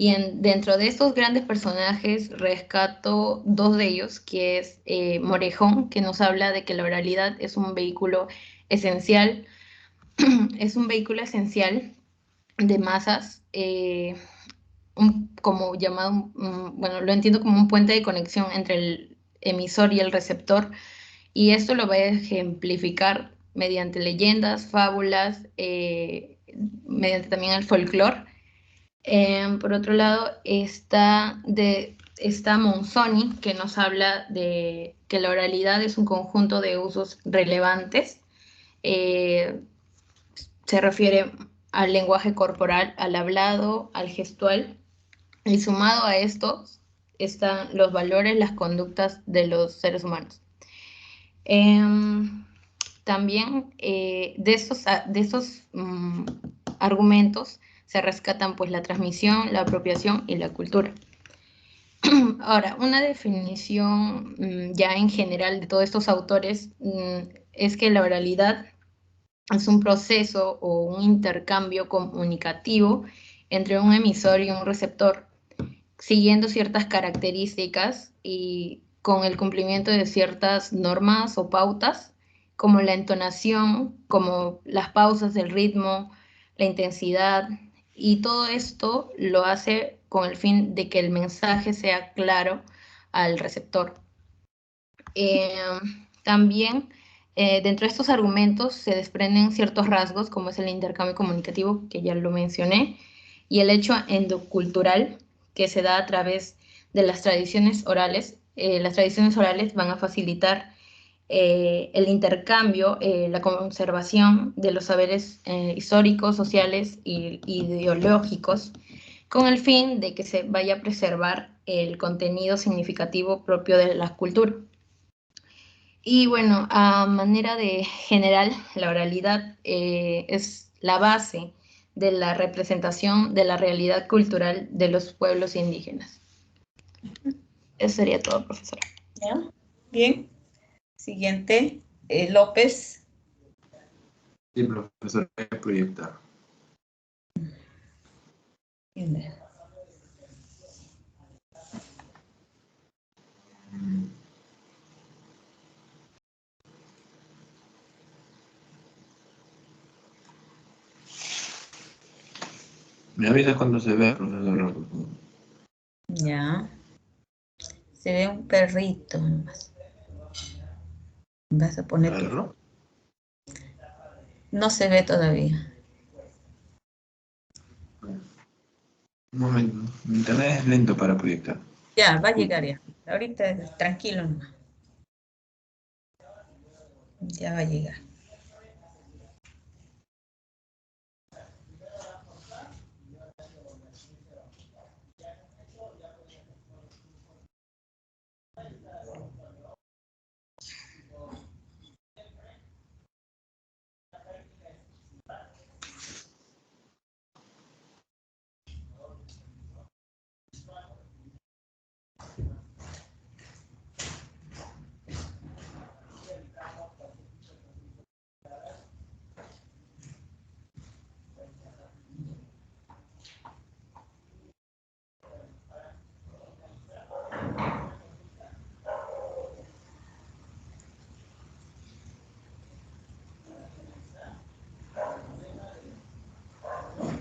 S1: y dentro de estos grandes personajes rescato 2 de ellos, que es Morejón, que nos habla de que la oralidad es un vehículo esencial, es un vehículo esencial de masas, como llamado, bueno, lo entiendo como un puente de conexión entre el emisor y el receptor, y esto lo va a ejemplificar mediante leyendas, fábulas, mediante también el folclore. Por otro lado, está Monzoni, que nos habla de que la oralidad es un conjunto de usos relevantes. Se refiere al lenguaje corporal, al hablado, al gestual, y sumado a esto están los valores, las conductas de los seres humanos. También de estos argumentos se rescatan pues la transmisión, la apropiación y la cultura. Ahora, una definición ya en general de todos estos autores es que la oralidad es un proceso o un intercambio comunicativo entre un emisor y un receptor, siguiendo ciertas características y con el cumplimiento de ciertas normas o pautas, como la entonación, como las pausas, el ritmo, la intensidad, y todo esto lo hace con el fin de que el mensaje sea claro al receptor. También dentro de estos argumentos se desprenden ciertos rasgos, como es el intercambio comunicativo, que ya lo mencioné, y el hecho endocultural, que se da a través de las tradiciones orales. Las tradiciones orales van a facilitar el intercambio, la conservación de los saberes históricos, sociales e ideológicos, con el fin de que se vaya a preservar el contenido significativo propio de la cultura. Y bueno, a manera de general, la oralidad es la base de la representación de la realidad cultural de los pueblos indígenas. Eso sería todo, profesora.
S2: ¿Ya? Bien. Siguiente, López.
S13: Sí, profesora, voy a proyectar. Me avisas cuando se ve, profesor.
S2: Ya. Se ve un perrito nomás. Vas a poner tu...
S13: ¿Perro?
S2: No se ve todavía.
S13: Un momento. Mi internet es lento para proyectar.
S2: Ya, va a llegar ya. Ahorita tranquilo nomás. Ya va a llegar.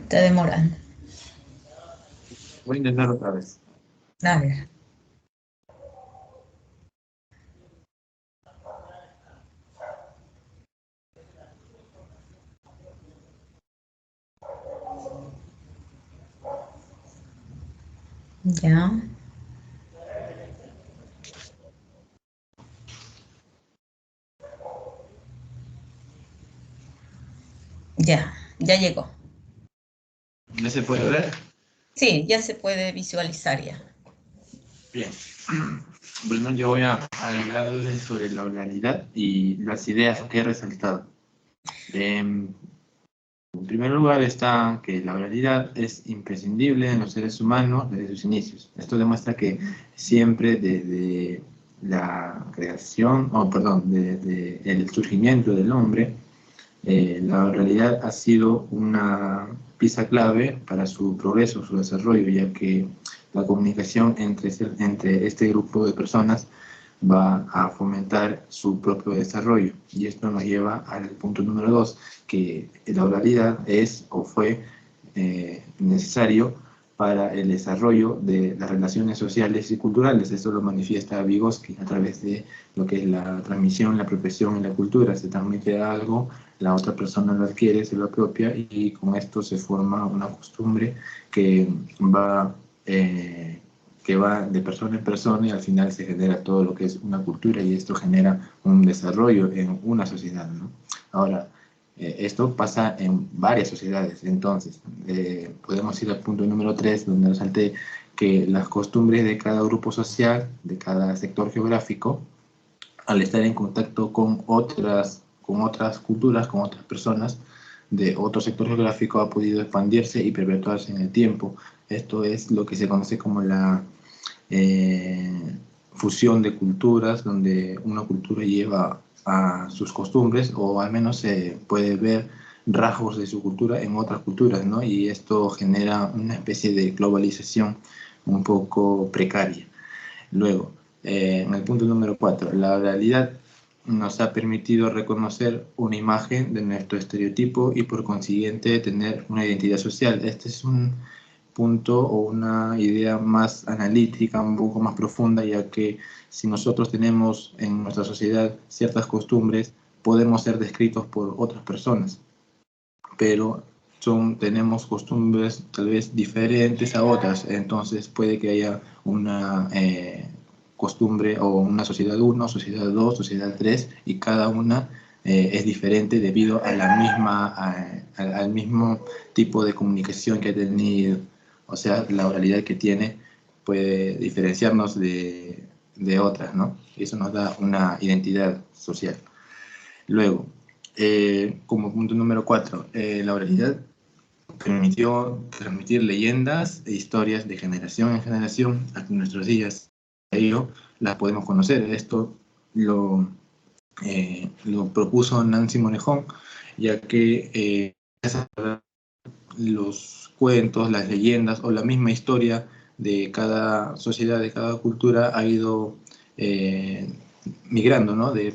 S2: Está demorando.
S13: Voy a intentar otra vez.
S2: A ver. Ya. Ya llegó.
S13: ¿Ya se puede ver?
S2: Sí, ya se puede visualizar ya.
S13: Bien. Bueno, yo voy a hablarles sobre la oralidad y las ideas que he resaltado. En primer lugar está que la oralidad es imprescindible en los seres humanos desde sus inicios. Esto demuestra que siempre desde la creación, desde el surgimiento del hombre, la oralidad ha sido una pieza clave para su progreso, su desarrollo, ya que la comunicación entre este grupo de personas va a fomentar su propio desarrollo. Y esto nos lleva al punto número 2, que la oralidad es o fue necesario para el desarrollo de las relaciones sociales y culturales. Esto lo manifiesta Vygotsky a través de lo que es la transmisión, la apropiación y la cultura. Se transmite algo, la otra persona lo adquiere, se lo apropia y con esto se forma una costumbre que va de persona en persona y al final se genera todo lo que es una cultura y esto genera un desarrollo en una sociedad, ¿no? Ahora, esto pasa en varias sociedades, entonces podemos ir al punto número 3, donde resalté que las costumbres de cada grupo social, de cada sector geográfico, al estar en contacto con otras culturas, con otras personas de otro sector geográfico, ha podido expandirse y perpetuarse en el tiempo. Esto es lo que se conoce como la fusión de culturas, donde una cultura lleva a sus costumbres, o al menos se puede ver rasgos de su cultura en otras culturas, ¿no? Y esto genera una especie de globalización un poco precaria. Luego, en el punto número 4, la oralidad nos ha permitido reconocer una imagen de nuestro estereotipo y por consiguiente tener una identidad social. Este es un punto o una idea más analítica, un poco más profunda, ya que si nosotros tenemos en nuestra sociedad ciertas costumbres, podemos ser descritos por otras personas, pero tenemos costumbres tal vez diferentes a otras, entonces puede que haya una costumbre o una sociedad 1, sociedad 2, sociedad 3 y cada una es diferente debido a al mismo tipo de comunicación que ha tenido, o sea, la oralidad que tiene puede diferenciarnos de otras, ¿no? Y eso nos da una identidad social. Luego, como punto número 4, la oralidad permitió transmitir leyendas e historias de generación en generación hasta nuestros días. Ello las podemos conocer. Esto lo propuso Nancy Monejón, ya que los cuentos, las leyendas o la misma historia de cada sociedad, de cada cultura ha ido migrando, ¿no? De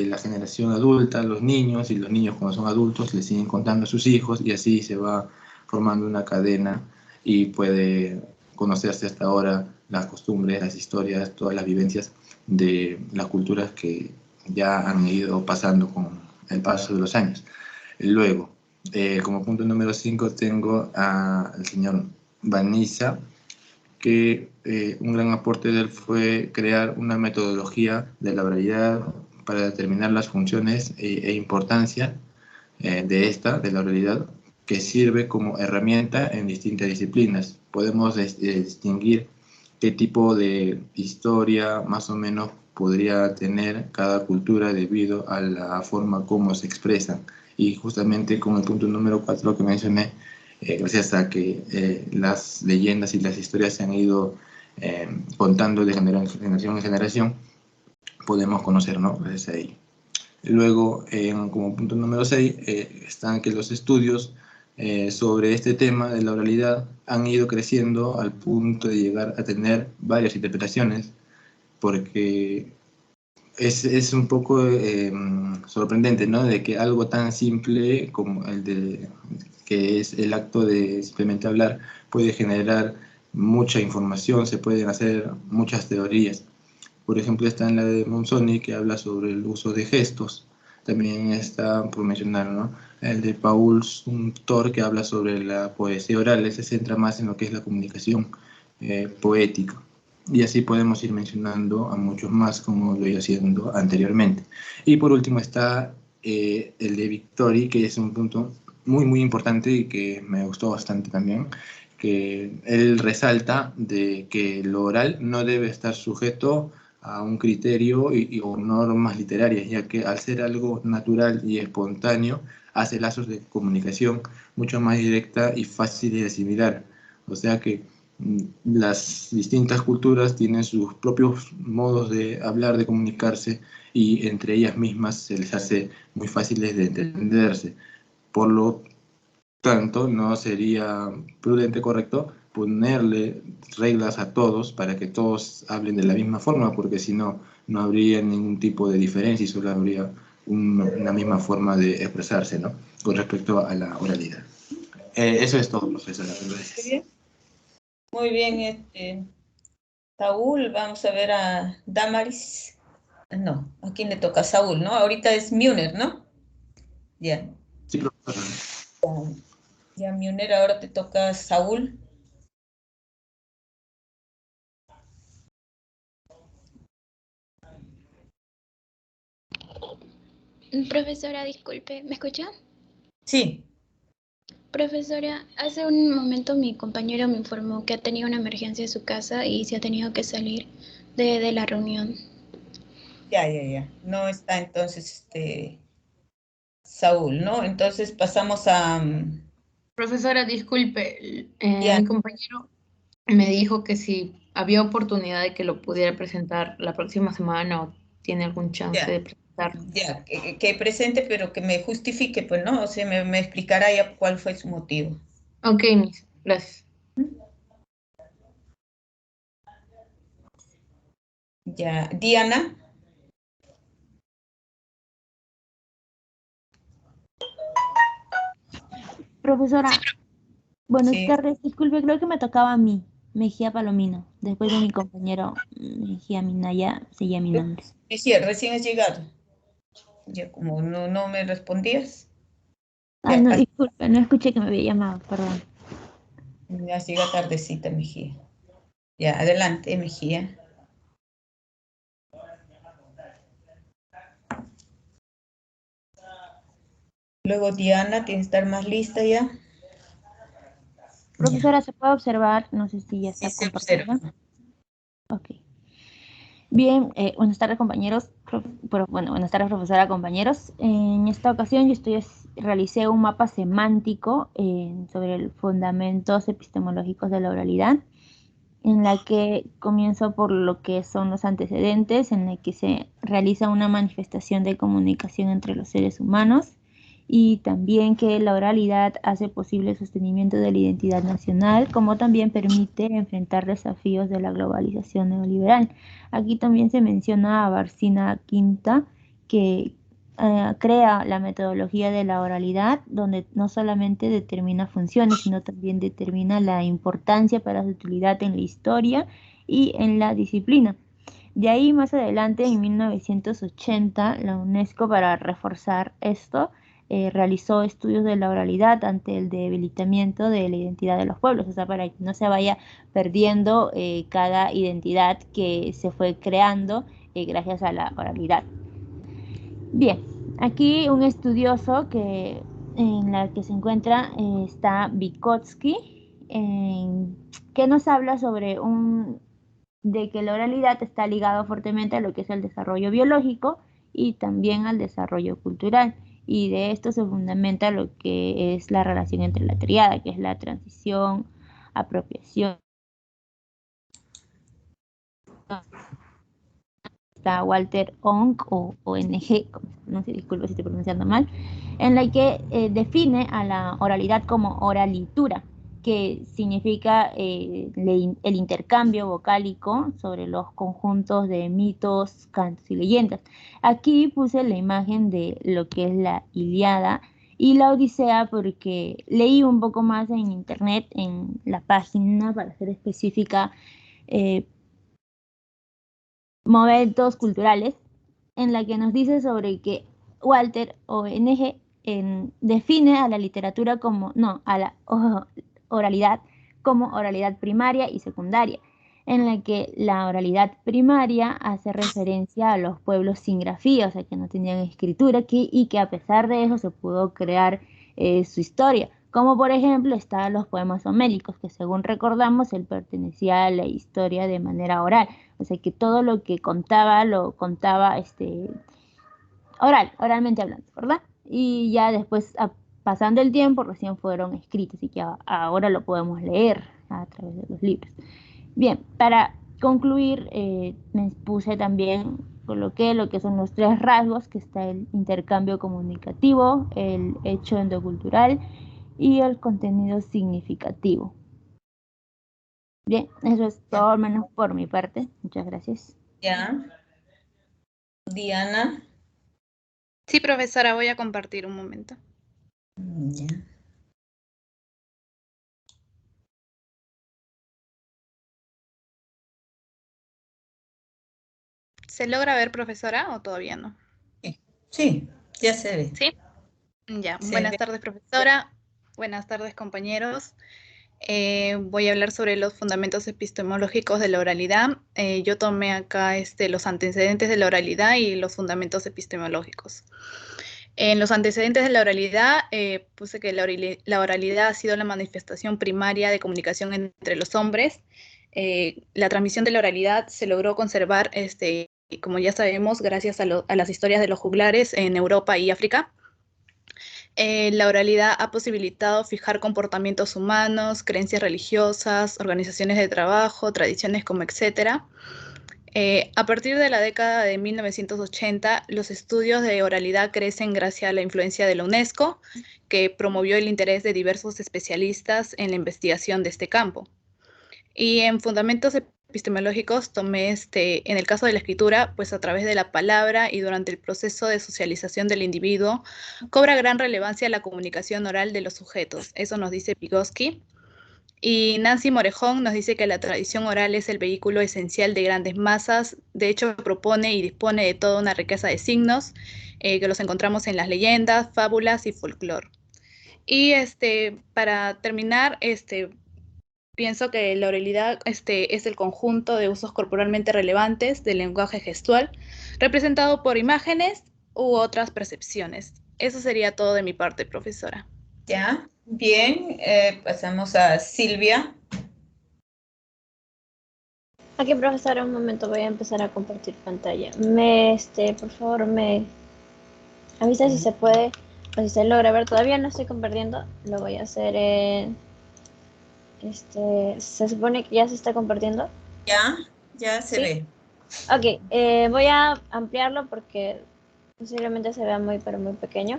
S13: la generación adulta, los niños, y los niños cuando son adultos le siguen contando a sus hijos y así se va formando una cadena y puede conocerse hasta ahora las costumbres, las historias, todas las vivencias de las culturas que ya han ido pasando con el paso de los años. Luego, como punto número 5 tengo al señor Vanessa, que un gran aporte de él fue crear una metodología de la oralidad para determinar las funciones e importancia de la oralidad, que sirve como herramienta en distintas disciplinas. Podemos distinguir qué tipo de historia más o menos podría tener cada cultura debido a la forma como se expresan. Y justamente con el punto número 4 que mencioné, gracias a que las leyendas y las historias se han ido contando de generación en generación, podemos conocer, ¿no? Gracias a ello. Luego, como punto número 6, están que los estudios sobre este tema de la oralidad han ido creciendo al punto de llegar a tener varias interpretaciones, porque es un poco sorprendente, ¿no? De que algo tan simple como que es el acto de simplemente hablar puede generar mucha información, se pueden hacer muchas teorías. Por ejemplo, está en la de Monsoni, que habla sobre el uso de gestos. También está, por mencionar, ¿no?, el de Paul Sumter, que habla sobre la poesía oral. Se centra más en lo que es la comunicación poética. Y así podemos ir mencionando a muchos más, como lo he ido haciendo anteriormente. Y por último está el de Victori, que es un punto muy, muy importante y que me gustó bastante también, que él resalta de que lo oral no debe estar sujeto a un criterio o normas literarias, ya que al ser algo natural y espontáneo, hace lazos de comunicación mucho más directa y fácil de asimilar. O sea que las distintas culturas tienen sus propios modos de hablar, de comunicarse, y entre ellas mismas se les hace muy fáciles de entenderse. Por lo tanto, no sería prudente, correcto, ponerle reglas a todos para que todos hablen de la misma forma, porque si no, no habría ningún tipo de diferencia y solo habría una misma forma de expresarse, ¿no?, con respecto a la oralidad. Eso es todo, profesora. Gracias.
S2: Muy bien, Saúl, vamos a ver a Damaris. No, ¿a quién le toca? Saúl, ¿no? Ahorita es Müner, ¿no? Ya.
S13: Sí, profesora.
S2: Ya, Müner, ahora te toca Saúl.
S6: Profesora, disculpe, ¿me escucha?
S2: Sí.
S6: Profesora, hace un momento mi compañero me informó que ha tenido una emergencia en su casa y se ha tenido que salir de la reunión.
S2: Ya. No está entonces Saúl, ¿no? Entonces pasamos a...
S1: Profesora, disculpe, mi compañero me dijo que si había oportunidad de que lo pudiera presentar la próxima semana o tiene algún chance de presentar.
S2: Ya, que presente, pero que me justifique, pues, ¿no? O sea, me explicará ya cuál fue su motivo.
S1: Ok, Miss, gracias.
S2: Ya, Diana.
S14: Profesora, buenas
S2: Sí.
S14: tardes. Disculpe, creo que me tocaba a mí, Mejía Palomino. Después de mi compañero Mejía Minaya, seguía mi nombre.
S2: Sí, recién has llegado. Ya, como no me respondías.
S14: Ah, no, disculpe, no escuché que me había llamado, perdón.
S2: Ya llega tardecita, Mejía. Ya, adelante, Mejía. Luego Diana, tienes que estar más lista ya.
S14: Profesora, ¿se puede observar? No sé si ya está compartiendo. Ok. Bien, buenas tardes, compañeros. Buenas tardes, profesora, compañeros. En esta ocasión realicé un mapa semántico sobre los fundamentos epistemológicos de la oralidad, en la que comienzo por lo que son los antecedentes, en el que se realiza una manifestación de comunicación entre los seres humanos, y también que la oralidad hace posible el sostenimiento de la identidad nacional, como también permite enfrentar desafíos de la globalización neoliberal. Aquí también se menciona a Barcina Quinta, que crea la metodología de la oralidad, donde no solamente determina funciones, sino también determina la importancia para su utilidad en la historia y en la disciplina. De ahí más adelante, en 1980, la UNESCO, para reforzar esto, realizó estudios de la oralidad ante el debilitamiento de la identidad de los pueblos, o sea, para que no se vaya perdiendo cada identidad que se fue creando gracias a la oralidad. Bien, aquí un estudioso en la que se encuentra está Vygotsky, que nos habla sobre de que la oralidad está ligada fuertemente a lo que es el desarrollo biológico y también al desarrollo cultural. Y de esto se fundamenta lo que es la relación entre la tríada, que es la transición, apropiación. Está Walter Ong o ONG, no sé, disculpe si estoy pronunciando mal, en la que define a la oralidad como oralitura, que significa el intercambio vocálico sobre los conjuntos de mitos, cantos y leyendas. Aquí puse la imagen de lo que es la Ilíada y la Odisea porque leí un poco más en internet, en la página, para ser específica, momentos culturales, en la que nos dice sobre que Walter ONG define a la literatura a la oralidad como oralidad primaria y secundaria, en la que la oralidad primaria hace referencia a los pueblos sin grafía, o sea, que no tenían escritura, y que a pesar de eso se pudo crear su historia. Como por ejemplo están los poemas homélicos, que según recordamos, él pertenecía a la historia de manera oral. O sea que todo lo que contaba, lo contaba oralmente hablando, ¿verdad? Y ya después, pasando el tiempo, recién fueron escritos y que ahora lo podemos leer a través de los libros. Bien, para concluir, me puse también, coloqué lo que son los 3 rasgos, que está el intercambio comunicativo, el hecho endocultural y el contenido significativo. Bien, eso es todo al menos por mi parte. Muchas gracias.
S2: Ya. Diana.
S12: Sí, profesora, voy a compartir un momento.
S2: Ya.
S12: ¿Se logra ver, profesora, o todavía no?
S2: Sí, ya se ve.
S12: ¿Sí? Ya.
S2: Se
S12: Buenas
S2: ve.
S12: tardes, profesora. Buenas tardes, compañeros. Voy a hablar sobre los fundamentos epistemológicos de la oralidad. Yo tomé acá los antecedentes de la oralidad y los fundamentos epistemológicos. En los antecedentes de la oralidad, puse que la oralidad ha sido la manifestación primaria de comunicación entre los hombres. La transmisión de la oralidad se logró conservar, como ya sabemos, gracias a las historias de los juglares en Europa y África. La oralidad ha posibilitado fijar comportamientos humanos, creencias religiosas, organizaciones de trabajo, tradiciones como etcétera. A partir de la década de 1980, los estudios de oralidad crecen gracias a la influencia de la UNESCO, que promovió el interés de diversos especialistas en la investigación de este campo. Y en fundamentos epistemológicos tomé, en el caso de la escritura, pues a través de la palabra y durante el proceso de socialización del individuo, cobra gran relevancia la comunicación oral de los sujetos. Eso nos dice Vygotsky. Y Nancy Morejón nos dice que la tradición oral es el vehículo esencial de grandes masas. De hecho, propone y dispone de toda una riqueza de signos que los encontramos en las leyendas, fábulas y folclore. Y para terminar, pienso que la oralidad es el conjunto de usos corporalmente relevantes del lenguaje gestual, representado por imágenes u otras percepciones. Eso sería todo de mi parte, profesora.
S2: Ya, bien, pasamos a Silvia.
S4: Aquí, profesora, un momento, voy a empezar a compartir pantalla. Por favor, me avisa si se puede o si se logra ver. Todavía no estoy compartiendo, lo voy a hacer en... se supone que ya se está compartiendo.
S2: Ya se ve.
S4: Ok, voy a ampliarlo porque posiblemente se vea pero muy pequeño.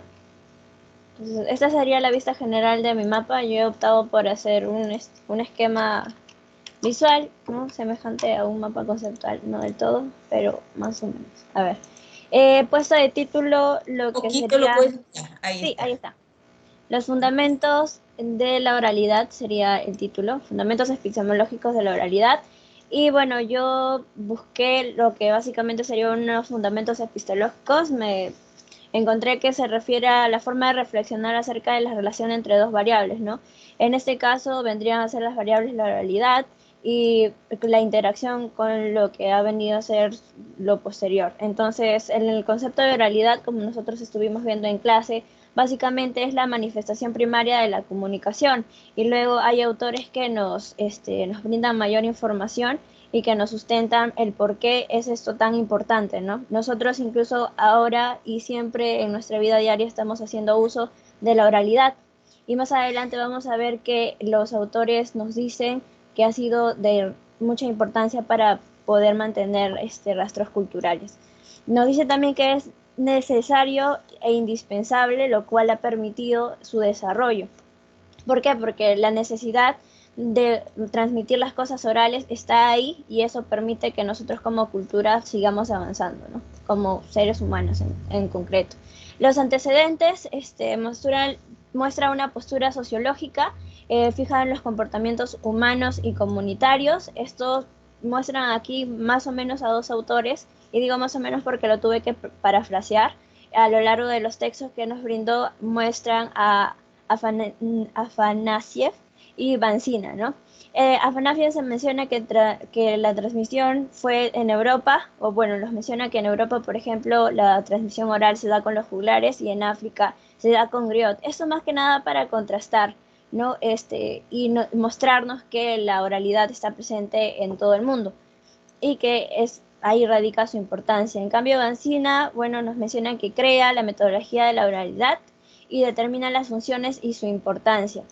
S4: Entonces, esta sería la vista general de mi mapa. Yo he optado por hacer un esquema visual, ¿no? Semejante a un mapa conceptual, no del todo, pero más o menos. A ver, He puesto de título lo que
S2: Poquito lo
S4: sería...
S2: puedes... Ya, ahí
S4: Sí,
S2: está.
S4: ahí está. Los fundamentos de la oralidad sería el título, fundamentos epistemológicos de la oralidad. Y bueno, yo busqué lo que básicamente serían unos fundamentos epistemológicos. Me encontré que se refiere a la forma de reflexionar acerca de la relación entre dos variables, ¿no? En este caso vendrían a ser las variables la oralidad y la interacción con lo que ha venido a ser lo posterior. Entonces, en el concepto de oralidad, como nosotros estuvimos viendo en clase, básicamente es la manifestación primaria de la comunicación y luego hay autores que nos brindan mayor información y que nos sustentan el por qué es esto tan importante, ¿no? Nosotros incluso ahora y siempre en nuestra vida diaria estamos haciendo uso de la oralidad y más adelante vamos a ver que los autores nos dicen que ha sido de mucha importancia para poder mantener rastros culturales. Nos dice también que es necesario e indispensable, lo cual ha permitido su desarrollo. ¿Por qué? Porque la necesidad de transmitir las cosas orales está ahí y eso permite que nosotros como cultura sigamos avanzando, ¿no? Como seres humanos en concreto. Los antecedentes muestra una postura sociológica fija en los comportamientos humanos y comunitarios. Estos muestran aquí más o menos a dos autores, y digo más o menos porque lo tuve que parafrasear. A lo largo de los textos que nos brindó muestran a Afanasiev y Banzina, ¿no? Afanasiev se menciona que la transmisión fue en Europa, o bueno, nos menciona que en Europa, por ejemplo, la transmisión oral se da con los juglares y en África se da con griot. Eso más que nada para contrastar, ¿no? Mostrarnos que la oralidad está presente en todo el mundo y que ahí radica su importancia. En cambio, Banzina, bueno, nos menciona que crea la metodología de la oralidad y determina las funciones y su importancia.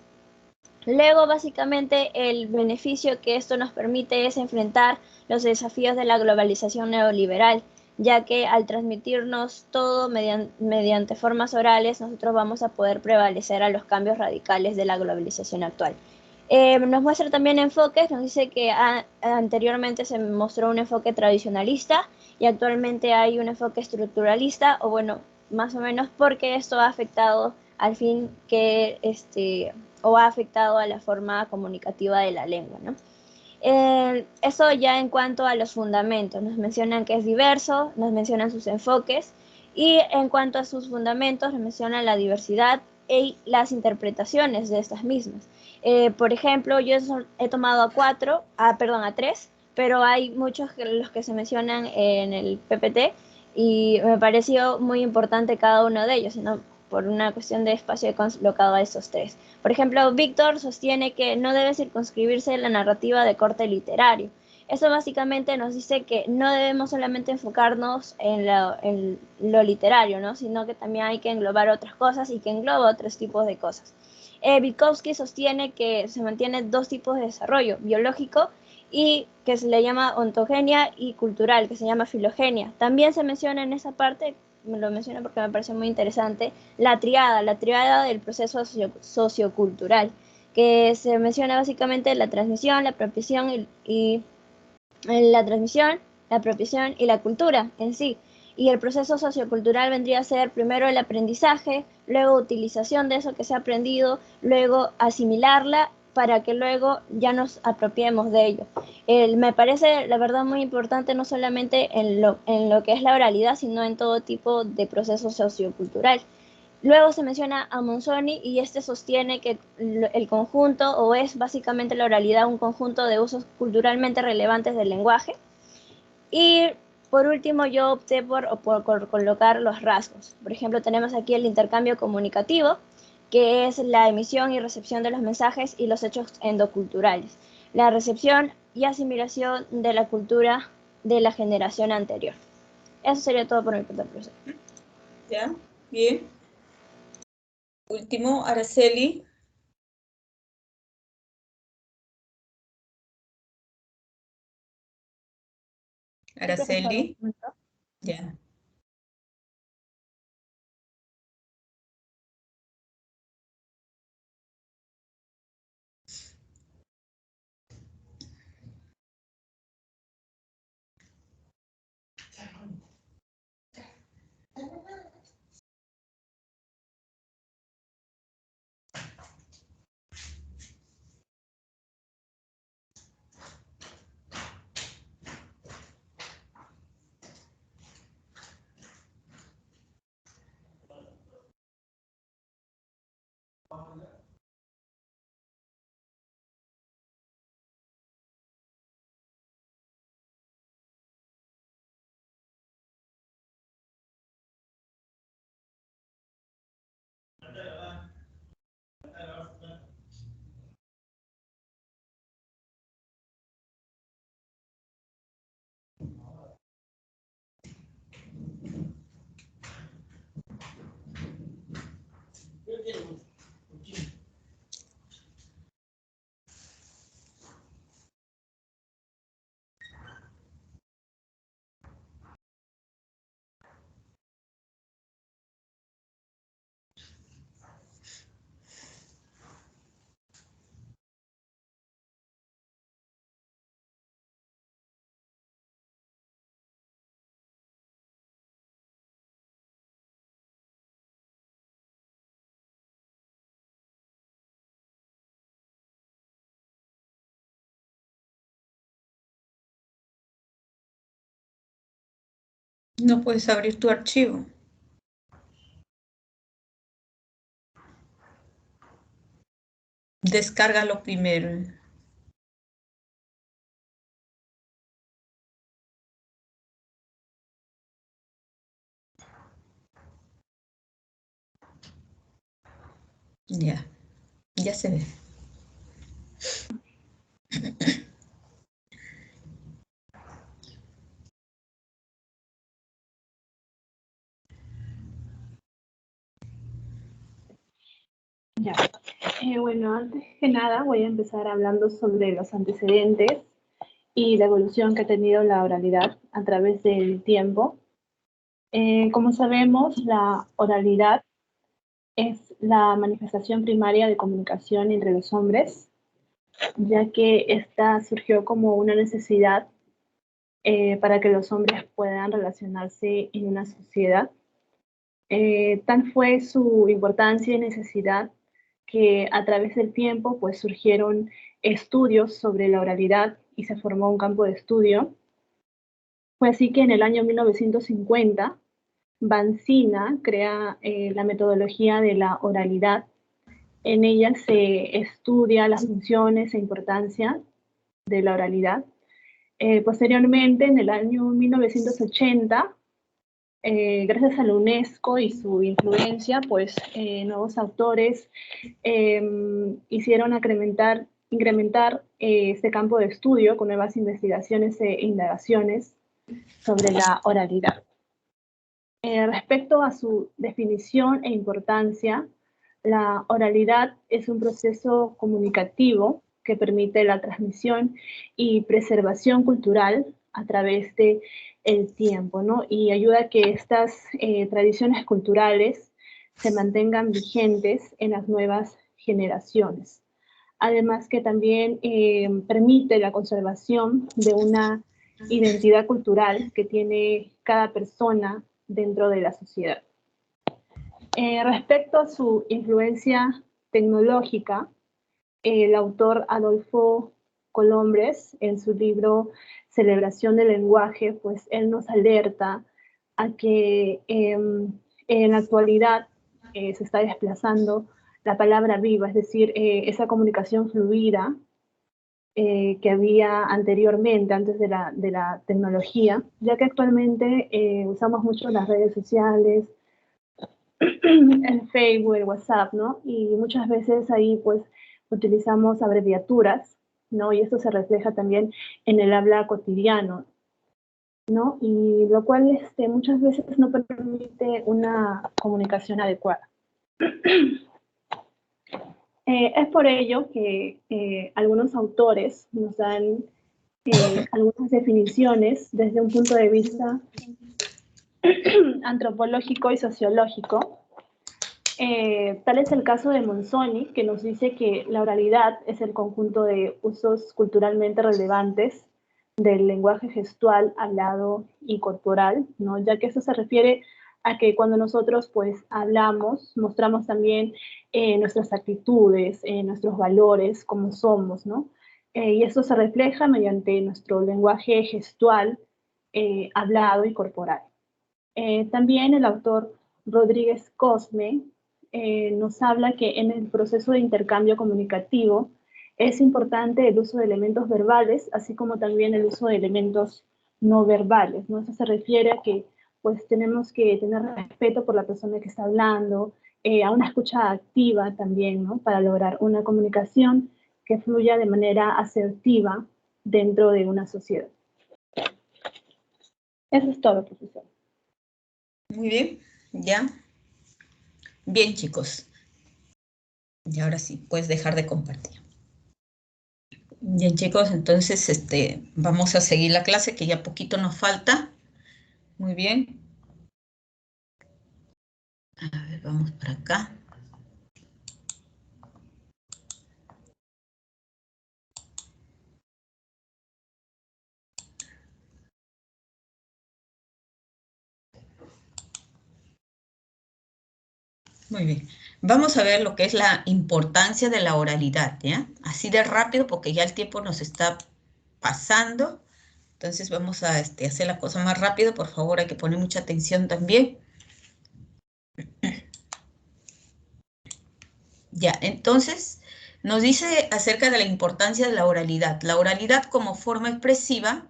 S4: Luego, básicamente, el beneficio que esto nos permite es enfrentar los desafíos de la globalización neoliberal, ya que al transmitirnos todo mediante formas orales, nosotros vamos a poder prevalecer a los cambios radicales de la globalización actual. Nos muestra también enfoques, nos dice que anteriormente se mostró un enfoque tradicionalista y actualmente hay un enfoque estructuralista, o bueno, más o menos porque esto ha afectado al fin que o ha afectado a la forma comunicativa de la lengua, ¿no? Eso ya en cuanto a los fundamentos, nos mencionan que es diverso, nos mencionan sus enfoques y en cuanto a sus fundamentos nos mencionan la diversidad y las interpretaciones de estas mismas. Por ejemplo, yo he tomado a 3, pero hay muchos los que se mencionan en el PPT y me pareció muy importante cada uno de ellos, ¿no? Por una cuestión de espacio he colocado a estos 3. Por ejemplo, Víctor sostiene que no debe circunscribirse la narrativa de corte literario. Eso básicamente nos dice que no debemos solamente enfocarnos en lo literario, ¿no? Sino que también hay que englobar otras cosas y que engloba otros tipos de cosas. Vygotsky sostiene que se mantienen dos tipos de desarrollo, biológico y que se le llama ontogenia y cultural, que se llama filogenia. También se menciona en esa parte, me lo menciono porque me parece muy interesante, la triada del proceso sociocultural, que se menciona básicamente la transmisión, la apropiación y la transmisión, la apropiación y la cultura en sí. Y el proceso sociocultural vendría a ser primero el aprendizaje, luego utilización de eso que se ha aprendido, luego asimilarla para que luego ya nos apropiemos de ello. Me parece, la verdad, muy importante no solamente en lo que es la oralidad, sino en todo tipo de proceso sociocultural. Luego se menciona a Monzoni y este sostiene que el conjunto, o es básicamente la oralidad, un conjunto de usos culturalmente relevantes del lenguaje. Y por último yo opté por colocar los rasgos. Por ejemplo, tenemos aquí el intercambio comunicativo, que es la emisión y recepción de los mensajes y los hechos endoculturales. La recepción y asimilación de la cultura de la generación anterior. Eso sería todo por mi parte, profesor.
S2: Ya, bien. Último, Araceli. Araceli. Ya. No puedes abrir tu archivo. Descárgalo primero. Ya se ve.
S3: Ya. Bueno, antes que nada voy a empezar hablando sobre los antecedentes y la evolución que ha tenido la oralidad a través del tiempo. Como sabemos, la oralidad es la manifestación primaria de comunicación entre los hombres, ya que esta surgió como una necesidad para que los hombres puedan relacionarse en una sociedad. Tan fue su importancia y necesidad que a través del tiempo pues surgieron estudios sobre la oralidad y se formó un campo de estudio. Fue así que en el año 1950 Bancina crea la metodología de la oralidad. En ella se estudia las funciones e importancia de la oralidad. Posteriormente, en el año 1980, gracias a la UNESCO y su influencia, pues nuevos autores hicieron incrementar este campo de estudio con nuevas investigaciones e indagaciones sobre la oralidad. Respecto a su definición e importancia, la oralidad es un proceso comunicativo que permite la transmisión y preservación cultural a través de el tiempo, ¿no? Y ayuda a que estas tradiciones culturales se mantengan vigentes en las nuevas generaciones. Además que también permite la conservación de una identidad cultural que tiene cada persona dentro de la sociedad. Respecto a su influencia tecnológica, el autor Adolfo Colombres, en su libro Celebración del lenguaje, pues él nos alerta a que en la actualidad se está desplazando la palabra viva, es decir, esa comunicación fluida que había anteriormente, antes de la tecnología, ya que actualmente usamos mucho las redes sociales, el Facebook, el WhatsApp, ¿no? Y muchas veces ahí pues utilizamos abreviaturas, ¿no? Y esto se refleja también en el habla cotidiano, ¿no? Y lo cual muchas veces no permite una comunicación adecuada. Es por ello que algunos autores nos dan algunas definiciones desde un punto de vista antropológico y sociológico. Tal es el caso de Monsoni, que nos dice que la oralidad es el conjunto de usos culturalmente relevantes del lenguaje gestual, hablado y corporal, ¿no? Ya que eso se refiere a que cuando nosotros pues hablamos, mostramos también nuestras actitudes, nuestros valores, cómo somos, ¿no? Y esto se refleja mediante nuestro lenguaje gestual, hablado y corporal. También el autor Rodríguez Cosme nos habla que en el proceso de intercambio comunicativo es importante el uso de elementos verbales, así como también el uso de elementos no verbales, ¿no? Eso se refiere a que pues tenemos que tener respeto por la persona que está hablando, a una escucha activa también, ¿no? Para lograr una comunicación que fluya de manera asertiva dentro de una sociedad. Eso es todo, profesor.
S2: Muy bien, ya. Bien, chicos. Y ahora sí, puedes dejar de compartir. Bien, chicos, entonces vamos a seguir la clase, que ya poquito nos falta. Muy bien. A ver, vamos para acá. Muy bien. Vamos a ver lo que es la importancia de la oralidad, ¿ya? Así de rápido, porque ya el tiempo nos está pasando. Entonces vamos a hacer la cosa más rápido. Por favor, hay que poner mucha atención también. Ya, entonces nos dice acerca de la importancia de la oralidad. La oralidad como forma expresiva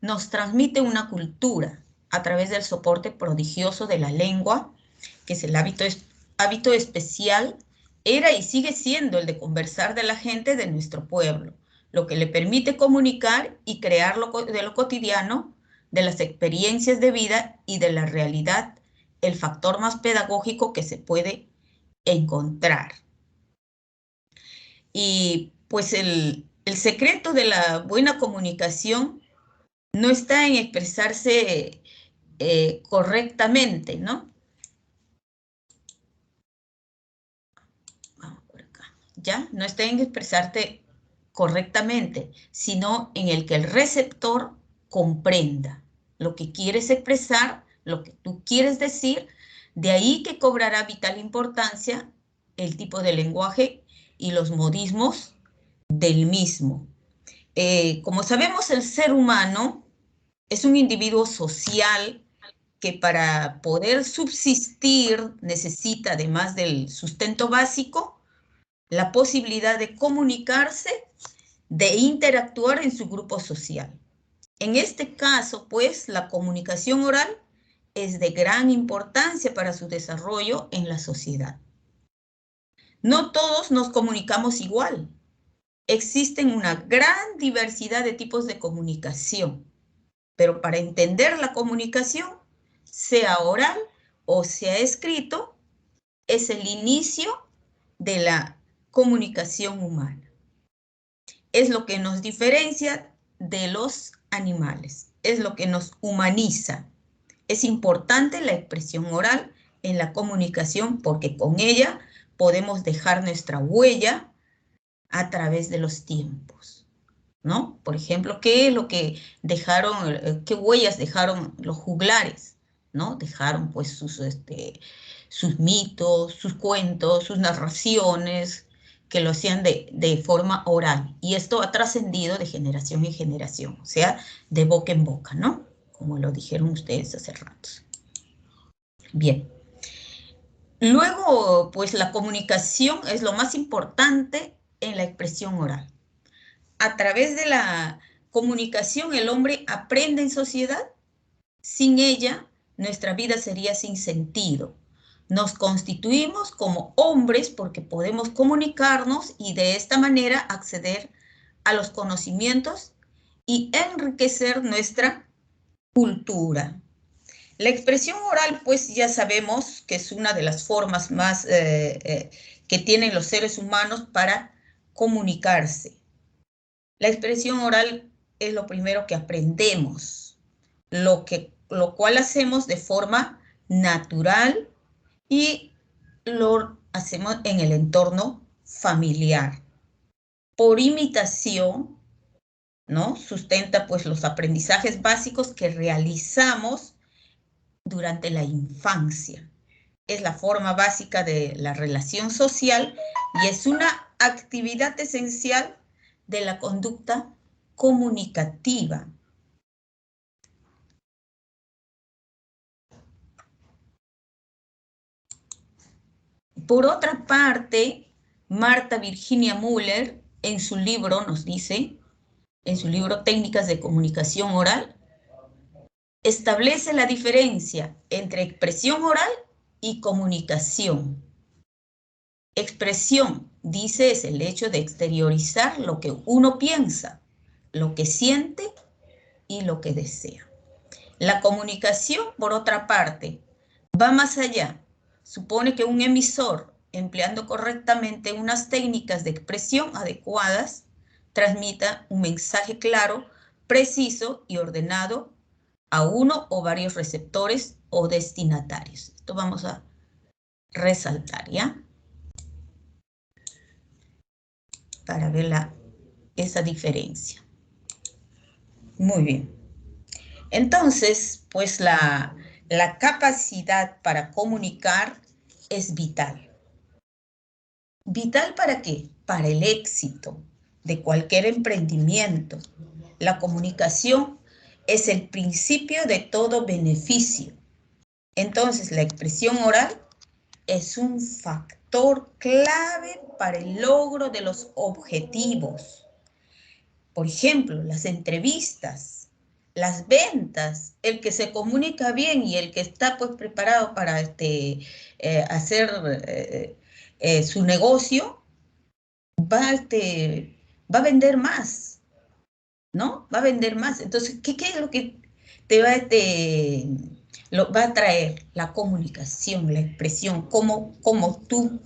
S2: nos transmite una cultura a través del soporte prodigioso de la lengua, que es el hábito especial, era y sigue siendo el de conversar de la gente de nuestro pueblo, lo que le permite comunicar y crear de lo cotidiano, de las experiencias de vida y de la realidad, el factor más pedagógico que se puede encontrar. Y pues el secreto de la buena comunicación no está en expresarse correctamente, ¿no? Vamos por acá. ¿Ya? No está en expresarte correctamente, sino en el que el receptor comprenda lo que quieres expresar, lo que tú quieres decir, de ahí que cobrará vital importancia el tipo de lenguaje y los modismos del mismo. Como sabemos, el ser humano es un individuo social que para poder subsistir necesita, además del sustento básico, la posibilidad de comunicarse, de interactuar en su grupo social. En este caso, pues, la comunicación oral es de gran importancia para su desarrollo en la sociedad. No todos nos comunicamos igual. Existen una gran diversidad de tipos de comunicación, pero para entender la comunicación, sea oral o sea escrito, es el inicio de la comunicación humana. Es lo que nos diferencia de los animales, es lo que nos humaniza. Es importante la expresión oral en la comunicación porque con ella podemos dejar nuestra huella a través de los tiempos, ¿no? Por ejemplo, ¿qué es lo que dejaron, qué huellas dejaron los juglares, ¿no? Dejaron pues sus mitos, sus cuentos, sus narraciones, que lo hacían de forma oral. Y esto ha trascendido de generación en generación, o sea, de boca en boca, ¿no? Como lo dijeron ustedes hace rato. Bien. Luego, pues la comunicación es lo más importante en la expresión oral. A través de la comunicación el hombre aprende en sociedad. Sin ella, nuestra vida sería sin sentido. Nos constituimos como hombres porque podemos comunicarnos y de esta manera acceder a los conocimientos y enriquecer nuestra cultura. La expresión oral, pues ya sabemos que es una de las formas más que tienen los seres humanos para comunicarse. La expresión oral es lo primero que aprendemos, lo cual hacemos de forma natural y lo hacemos en el entorno familiar. Por imitación, ¿no? Sustenta pues los aprendizajes básicos que realizamos durante la infancia. Es la forma básica de la relación social y es una actividad esencial de la conducta comunicativa. Por otra parte, Marta Virginia Müller, en su libro, nos dice, en su libro Técnicas de Comunicación Oral, establece la diferencia entre expresión oral y comunicación. Expresión, dice, es el hecho de exteriorizar lo que uno piensa, lo que siente y lo que desea. La comunicación, por otra parte, va más allá. Supone que un emisor, empleando correctamente unas técnicas de expresión adecuadas, transmita un mensaje claro, preciso y ordenado a uno o varios receptores o destinatarios. Esto vamos a resaltar, ¿ya? Para ver esa diferencia. Muy bien. Entonces, pues la capacidad para comunicar es vital. ¿Vital para qué? Para el éxito de cualquier emprendimiento. La comunicación es el principio de todo beneficio. Entonces, la expresión oral es un factor clave para el logro de los objetivos. Por ejemplo, las entrevistas, las ventas, el que se comunica bien y el que está pues preparado para hacer su negocio, va a vender más, ¿no? Va a vender más. Entonces, ¿qué es lo que te va a traer? La comunicación, la expresión, cómo tú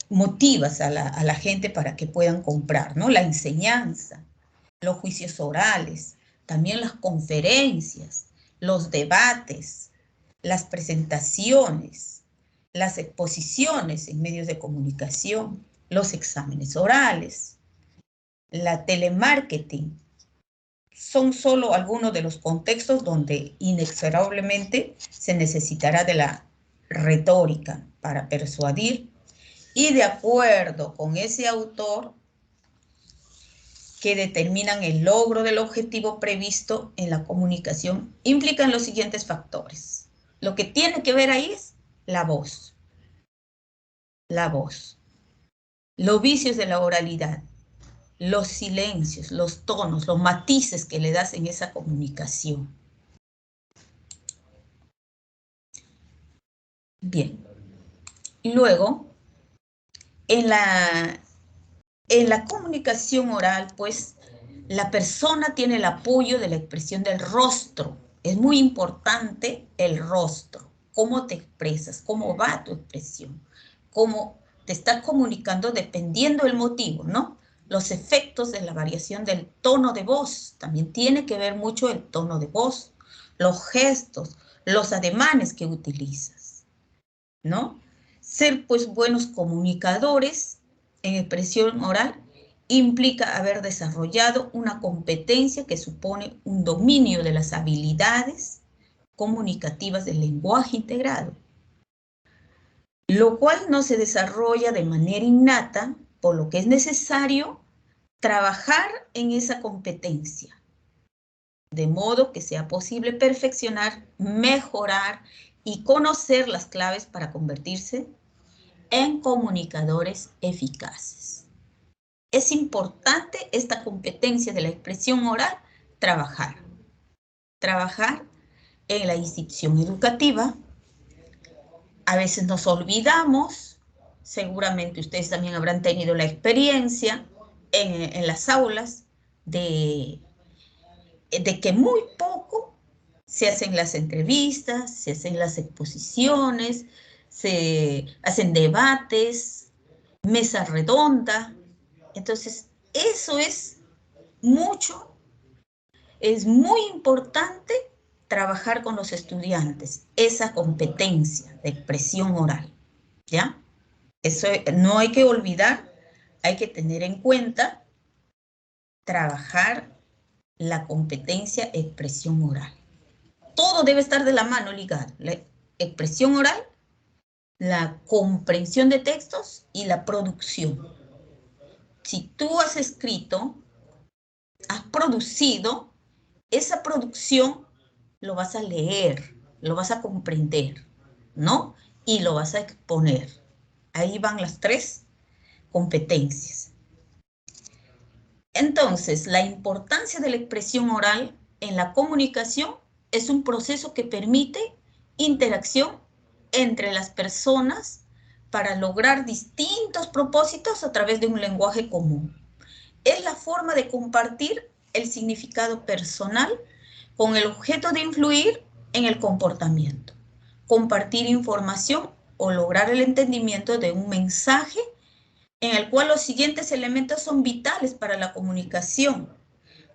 S2: motivas a la gente para que puedan comprar, ¿no? La enseñanza, los juicios orales, también las conferencias, los debates, las presentaciones, las exposiciones en medios de comunicación, los exámenes orales, la telemarketing. Son solo algunos de los contextos donde inexorablemente se necesitará de la retórica para persuadir y de acuerdo con ese autor que determinan el logro del objetivo previsto en la comunicación, implican los siguientes factores. Lo que tiene que ver ahí es la voz. La voz. Los vicios de la oralidad, los silencios, los tonos, los matices que le das en esa comunicación. Bien. Luego, en la comunicación oral, pues, la persona tiene el apoyo de la expresión del rostro. Es muy importante el rostro, cómo te expresas, cómo va tu expresión, cómo te estás comunicando dependiendo del motivo, ¿no? Los efectos de la variación del tono de voz, también tiene que ver mucho el tono de voz, los gestos, los ademanes que utilizas, ¿no? Ser, pues, buenos comunicadores en expresión oral implica haber desarrollado una competencia que supone un dominio de las habilidades comunicativas del lenguaje integrado, lo cual no se desarrolla de manera innata, por lo que es necesario trabajar en esa competencia, de modo que sea posible perfeccionar, mejorar y conocer las claves para convertirse en comunicadores eficaces. Es importante esta competencia de la expresión oral, trabajar en la institución educativa. A veces nos olvidamos, seguramente ustedes también habrán tenido la experiencia en las aulas de que muy poco se hacen las entrevistas, se hacen las exposiciones, se hacen debates, mesa redonda. Entonces, eso es muy importante trabajar con los estudiantes, esa competencia de expresión oral, ¿ya? Eso no hay que olvidar, hay que tener en cuenta trabajar la competencia expresión oral. Todo debe estar de la mano ligado, la expresión oral, la comprensión de textos y la producción. Si tú has escrito, has producido, esa producción lo vas a leer, lo vas a comprender, ¿no? y lo vas a exponer. Ahí van las 3 competencias. Entonces, la importancia de la expresión oral en la comunicación es un proceso que permite interacción entre las personas para lograr distintos propósitos a través de un lenguaje común. Es la forma de compartir el significado personal con el objeto de influir en el comportamiento, compartir información o lograr el entendimiento de un mensaje en el cual los siguientes elementos son vitales para la comunicación,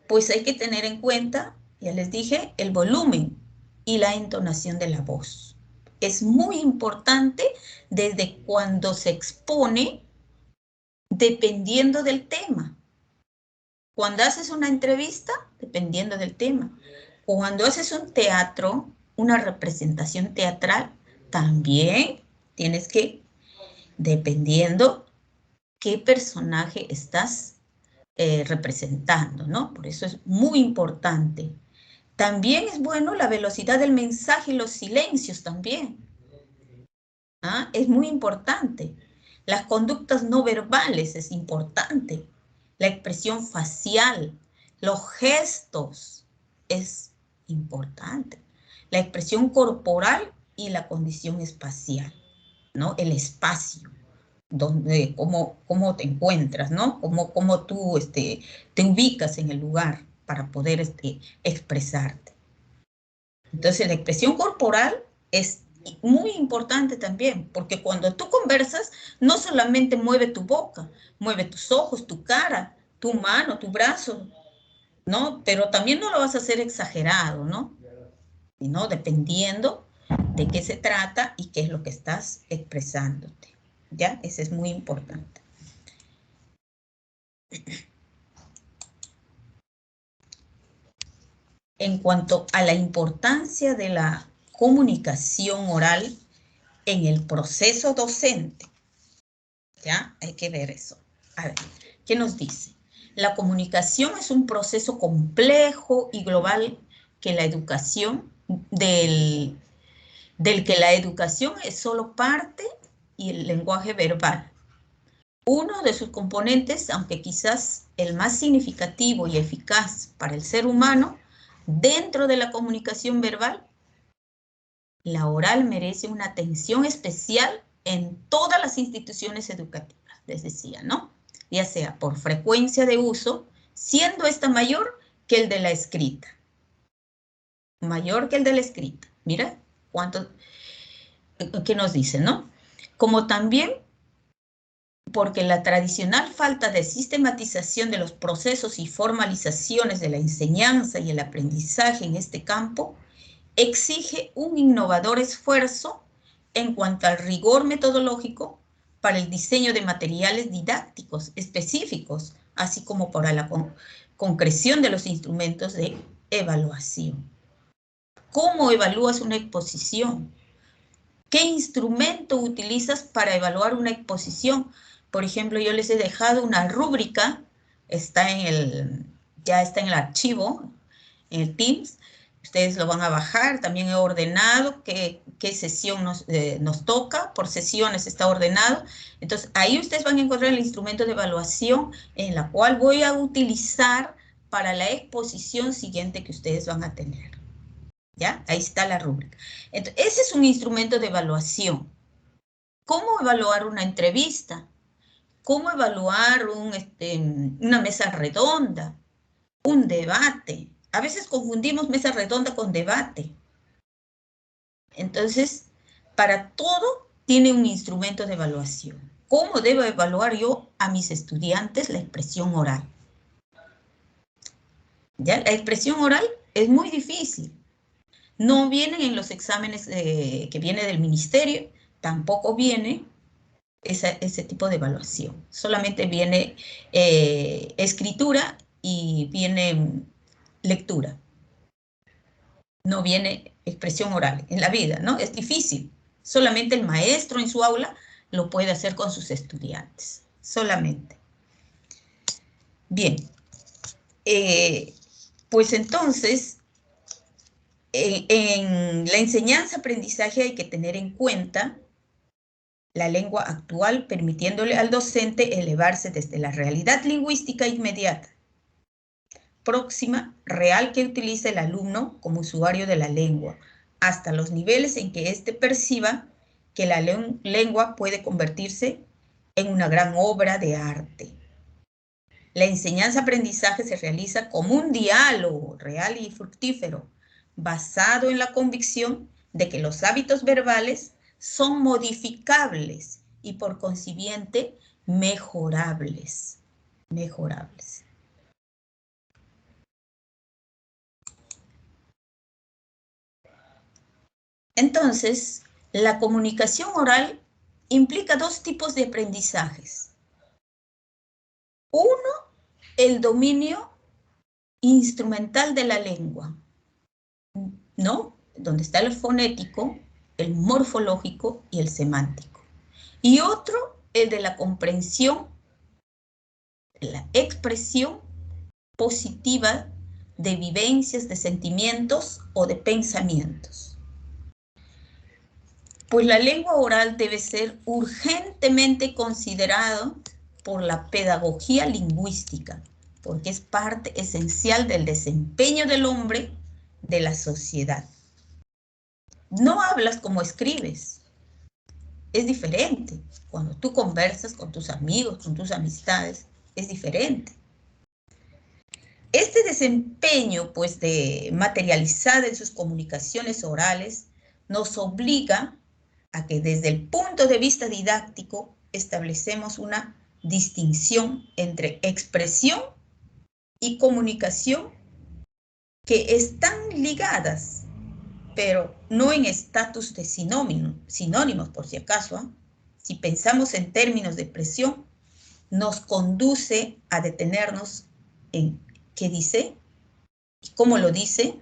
S2: pues hay que tener en cuenta, ya les dije, el volumen y la entonación de la voz. Es muy importante desde cuando se expone, dependiendo del tema. Cuando haces una entrevista, dependiendo del tema. Cuando haces un teatro, una representación teatral, también tienes que, dependiendo qué personaje estás representando, ¿no? Por eso es muy importante. También es bueno la velocidad del mensaje y los silencios también. ¿Ah? Es muy importante. Las conductas no verbales es importante. La expresión facial, los gestos es importante. La expresión corporal y la condición espacial, ¿no? El espacio, donde, cómo te encuentras, ¿no? Cómo tú te ubicas en el lugar para poder expresarte. Entonces, la expresión corporal es muy importante también, porque cuando tú conversas, no solamente mueve tu boca, mueve tus ojos, tu cara, tu mano, tu brazo, ¿no? Pero también no lo vas a hacer exagerado, ¿no? Sino dependiendo de qué se trata y qué es lo que estás expresándote, ¿ya? Eso es muy importante. En cuanto a la importancia de la comunicación oral en el proceso docente, ¿ya? Hay que ver eso. A ver, ¿qué nos dice? La comunicación es un proceso complejo y global que la educación, del que la educación es solo parte y el lenguaje verbal. Uno de sus componentes, aunque quizás el más significativo y eficaz para el ser humano, dentro de la comunicación verbal, la oral merece una atención especial en todas las instituciones educativas, les decía, ¿no? Ya sea por frecuencia de uso, siendo esta mayor que el de la escrita. Mayor que el de la escrita. Mira, ¿qué nos dice, no? Como también porque la tradicional falta de sistematización de los procesos y formalizaciones de la enseñanza y el aprendizaje en este campo exige un innovador esfuerzo en cuanto al rigor metodológico para el diseño de materiales didácticos específicos, así como para la concreción de los instrumentos de evaluación. ¿Cómo evalúas una exposición? ¿Qué instrumento utilizas para evaluar una exposición? Por ejemplo, yo les he dejado una rúbrica, ya está en el archivo, en el Teams. Ustedes lo van a bajar, también he ordenado qué sesión nos toca, por sesiones está ordenado. Entonces, ahí ustedes van a encontrar el instrumento de evaluación en la cual voy a utilizar para la exposición siguiente que ustedes van a tener. ¿Ya? Ahí está la rúbrica. Entonces, ese es un instrumento de evaluación. ¿Cómo evaluar una entrevista? ¿Cómo evaluar una mesa redonda? Un debate. A veces confundimos mesa redonda con debate. Entonces, para todo tiene un instrumento de evaluación. ¿Cómo debo evaluar yo a mis estudiantes la expresión oral? ¿Ya? La expresión oral es muy difícil. No vienen en los exámenes que viene del ministerio, tampoco viene ese tipo de evaluación. Solamente viene escritura y viene lectura. No viene expresión oral en la vida, ¿no? Es difícil. Solamente el maestro en su aula lo puede hacer con sus estudiantes. Solamente. Bien. Pues entonces, en la enseñanza-aprendizaje hay que tener en cuenta la lengua actual, permitiéndole al docente elevarse desde la realidad lingüística inmediata, próxima, real, que utiliza el alumno como usuario de la lengua, hasta los niveles en que éste perciba que la lengua puede convertirse en una gran obra de arte. La enseñanza-aprendizaje se realiza como un diálogo real y fructífero, basado en la convicción de que los hábitos verbales son modificables y por consiguiente mejorables. Entonces, la comunicación oral implica dos tipos de aprendizajes. Uno, el dominio instrumental de la lengua, ¿no? Donde está el fonético, el morfológico y el semántico. Y otro, el de la comprensión, la expresión positiva de vivencias, de sentimientos o de pensamientos. Pues la lengua oral debe ser urgentemente considerada por la pedagogía lingüística, porque es parte esencial del desempeño del hombre de la sociedad. No hablas como escribes. Es diferente. Cuando tú conversas con tus amigos, con tus amistades, es diferente. Este desempeño, pues, materializado en sus comunicaciones orales, nos obliga a que desde el punto de vista didáctico establecemos una distinción entre expresión y comunicación que están ligadas, pero no en estatus de sinónimos, por si acaso, ¿eh? Si pensamos en términos de expresión, nos conduce a detenernos en qué dice y cómo lo dice.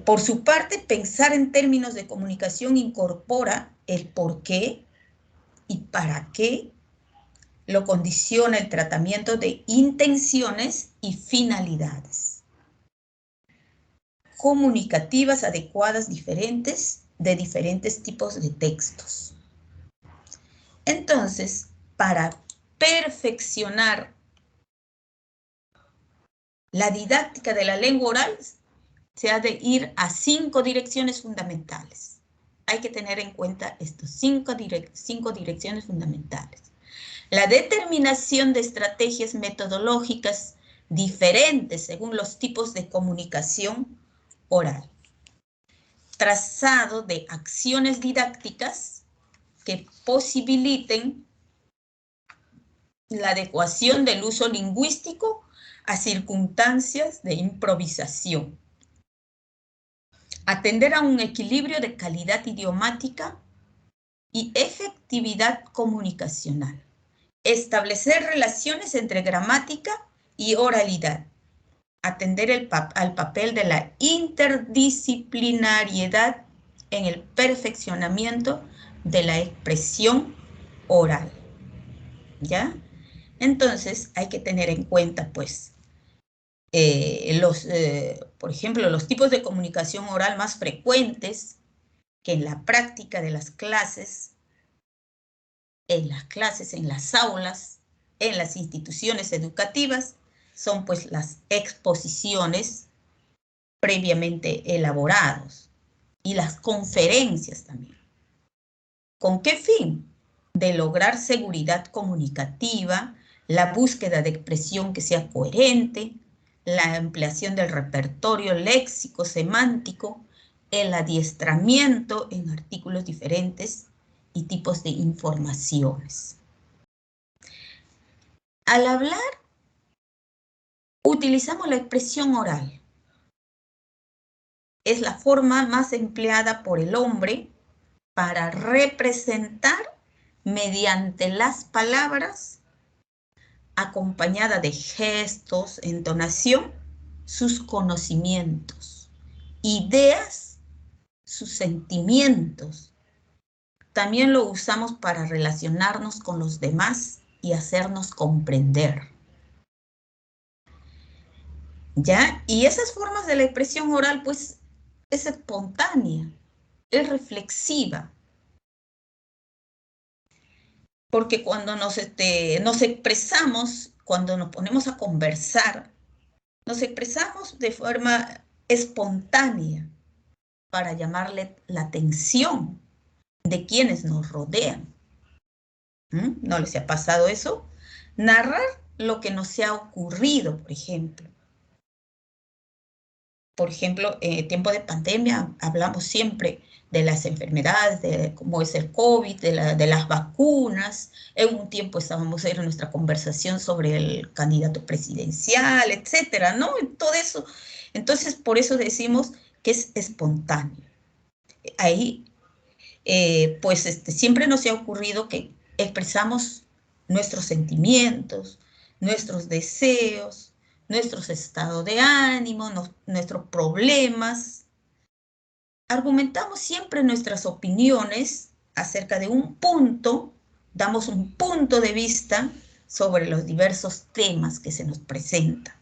S2: Por su parte, pensar en términos de comunicación incorpora el por qué y para qué, lo condiciona el tratamiento de intenciones y finalidades comunicativas adecuadas de diferentes tipos de textos. Entonces, para perfeccionar la didáctica de la lengua oral, se ha de ir a 5 direcciones fundamentales. Hay que tener en cuenta estos 5 direcciones fundamentales. La determinación de estrategias metodológicas diferentes según los tipos de comunicación oral. Trazado de acciones didácticas que posibiliten la adecuación del uso lingüístico a circunstancias de improvisación. Atender a un equilibrio de calidad idiomática y efectividad comunicacional. Establecer relaciones entre gramática y oralidad. Atender al papel de la interdisciplinariedad en el perfeccionamiento de la expresión oral. ¿Ya? Entonces hay que tener en cuenta, pues, por ejemplo, los tipos de comunicación oral más frecuentes que en la práctica de las clases, en las aulas, en las instituciones educativas, son pues las exposiciones previamente elaboradas y las conferencias también. ¿Con qué fin? De lograr seguridad comunicativa, la búsqueda de expresión que sea coherente, la ampliación del repertorio léxico, semántico, el adiestramiento en artículos diferentes y tipos de informaciones. Al hablar, utilizamos la expresión oral. Es la forma más empleada por el hombre para representar mediante las palabras, acompañada de gestos, entonación, sus conocimientos, ideas, sus sentimientos. También lo usamos para relacionarnos con los demás y hacernos comprender. ¿Ya? Y esas formas de la expresión oral, pues, es espontánea. es reflexiva. Porque cuando nos expresamos, cuando nos ponemos a conversar, nos expresamos de forma espontánea para llamarle la atención de quienes nos rodean. ¿No les ha pasado eso? Narrar lo que nos ha ocurrido, por ejemplo. Por ejemplo, en tiempo de pandemia hablamos siempre de las enfermedades, de cómo es el COVID, de las vacunas. En un tiempo estábamos en nuestra conversación sobre el candidato presidencial, etcétera, ¿no? Todo eso. Entonces, por eso decimos que es espontáneo. Ahí, pues, siempre nos ha ocurrido que expresamos nuestros sentimientos, nuestros deseos, nuestros estados de ánimo, nuestros problemas. Argumentamos siempre nuestras opiniones acerca de un punto, damos un punto de vista sobre los diversos temas que se nos presentan.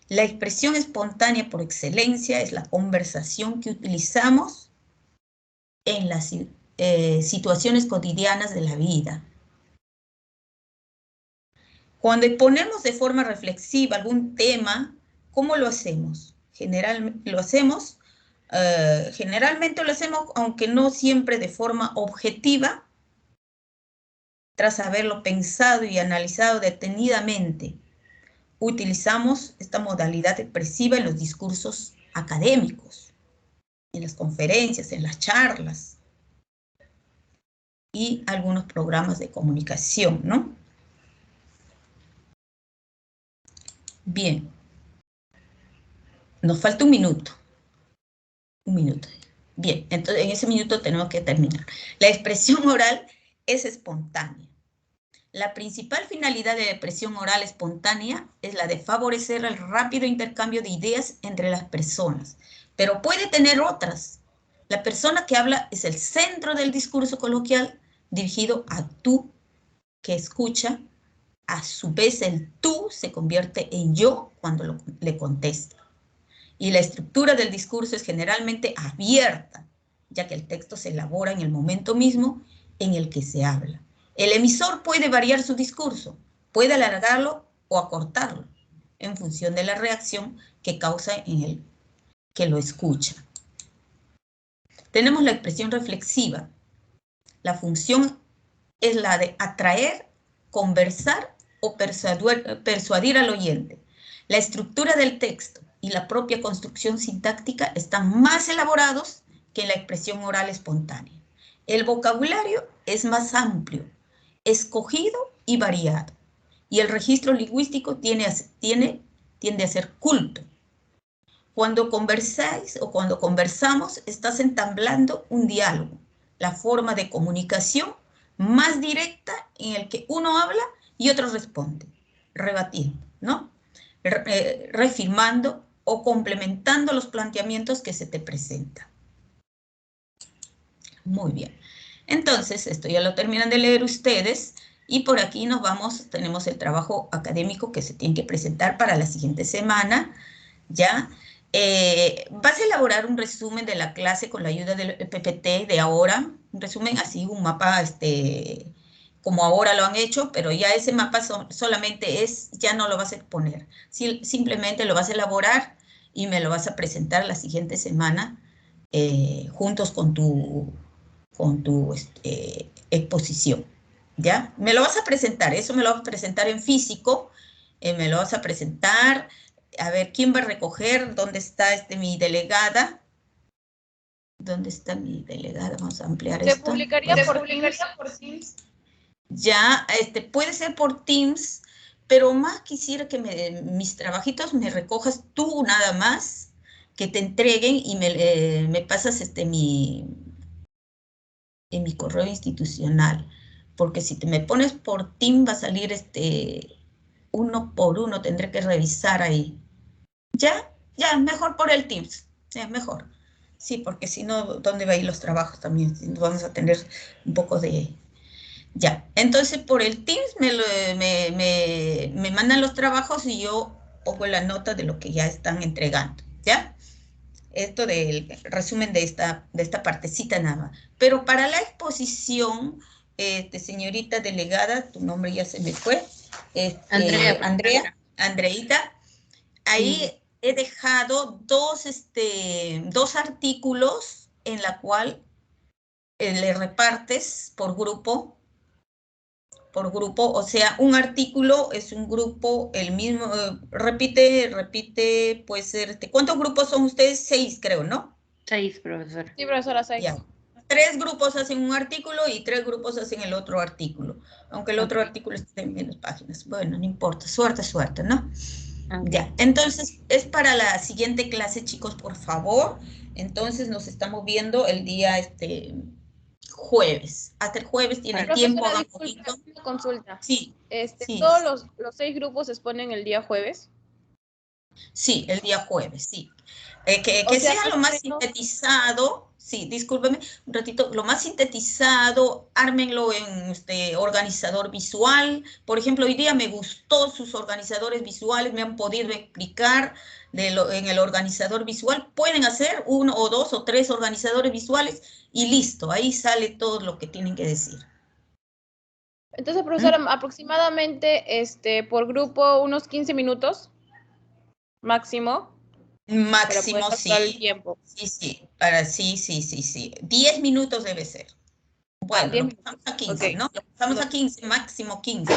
S2: La expresión espontánea por excelencia es la conversación que utilizamos en las situaciones cotidianas de la vida. Cuando exponemos de forma reflexiva algún tema, ¿cómo lo hacemos? Generalmente lo hacemos, aunque no siempre de forma objetiva, tras haberlo pensado y analizado detenidamente. Utilizamos esta modalidad expresiva en los discursos académicos, en las conferencias, en las charlas y algunos programas de comunicación, ¿no? Bien, nos falta un minuto. Un minuto. Bien, entonces en ese minuto tenemos que terminar. La expresión oral es espontánea. La principal finalidad de la expresión oral espontánea es la de favorecer el rápido intercambio de ideas entre las personas, pero puede tener otras. La persona que habla es el centro del discurso coloquial dirigido a tú que escucha. A su vez, el tú se convierte en yo cuando le contesta. Y la estructura del discurso es generalmente abierta, ya que el texto se elabora en el momento mismo en el que se habla. El emisor puede variar su discurso, puede alargarlo o acortarlo, en función de la reacción que causa en el que lo escucha. Tenemos la expresión reflexiva. La función es la de atraer, conversar o persuadir al oyente. La estructura del texto y la propia construcción sintáctica están más elaborados que en la expresión oral espontánea. El vocabulario es más amplio, escogido y variado, y el registro lingüístico tiende a ser culto. Cuando conversáis o cuando conversamos, estás entablando un diálogo, la forma de comunicación más directa en el que uno habla y otro responde, rebatiendo, ¿no? Reafirmando o complementando los planteamientos que se te presentan. Muy bien. Entonces, esto ya lo terminan de leer ustedes y por aquí nos vamos, tenemos el trabajo académico que se tiene que presentar para la siguiente semana, ¿ya? Vas a elaborar un resumen de la clase con la ayuda del PPT de ahora, un resumen así, un mapa, como ahora lo han hecho, pero ya ese mapa solamente ya no lo vas a exponer, simplemente lo vas a elaborar y me lo vas a presentar la siguiente semana juntos con tu exposición, ¿ya? Me lo vas a presentar, eso me lo vas a presentar en físico, me lo vas a presentar. A ver, ¿quién va a recoger? ¿Dónde está mi delegada? ¿Dónde está mi delegada? Vamos a ampliar esto.
S3: ¿Se publicaría por Teams?
S2: Ya, puede ser por Teams, pero más quisiera que mis trabajitos me recojas tú nada más, que te entreguen y me pasas en mi correo institucional, porque si te me pones por Teams va a salir uno por uno, tendré que revisar ahí. ¿Ya? Ya, mejor por el Teams, es mejor. Sí, porque si no, ¿dónde va a ir los trabajos también? Vamos a tener un poco de... Ya, entonces por el Teams me mandan los trabajos y yo pongo la nota de lo que ya están entregando, ¿ya? esto del resumen de esta partecita nada más. Pero para la exposición, señorita delegada, tu nombre ya se me fue, Andreita, ahí he dejado dos artículos en la cual le repartes por grupo, o sea, un artículo es un grupo, el mismo, repite, puede ser, ¿cuántos grupos son ustedes? 6, creo, ¿no?
S1: 6, profesora.
S3: Sí, profesora, 6.
S2: Ya. 3 grupos hacen un artículo y 3 grupos hacen el otro artículo, aunque el otro artículo esté en menos páginas. Bueno, no importa, suerte, ¿no? Ya, entonces, es para la siguiente clase, chicos, por favor. Entonces, nos estamos viendo el día, jueves. Hasta el jueves tienen tiempo.
S3: Profesora, disculpa, una consulta.
S2: Sí.
S3: ¿Todos los 6 grupos se exponen el día jueves?
S2: Sí, el día jueves, sí. Que sea lo más sintetizado, sí, discúlpeme un ratito, lo más sintetizado, ármenlo en organizador visual. Por ejemplo, hoy día me gustó sus organizadores visuales, me han podido explicar en el organizador visual. Pueden hacer 1 o 2 o 3 organizadores visuales y listo, ahí sale todo lo que tienen que decir.
S3: Entonces, profesora, aproximadamente por grupo unos 15 minutos máximo.
S2: Máximo, sí.
S3: El tiempo.
S2: Sí. 10 minutos debe ser. Bueno, lo pasamos a 15, ¿no? Lo pasamos a 15, máximo 15.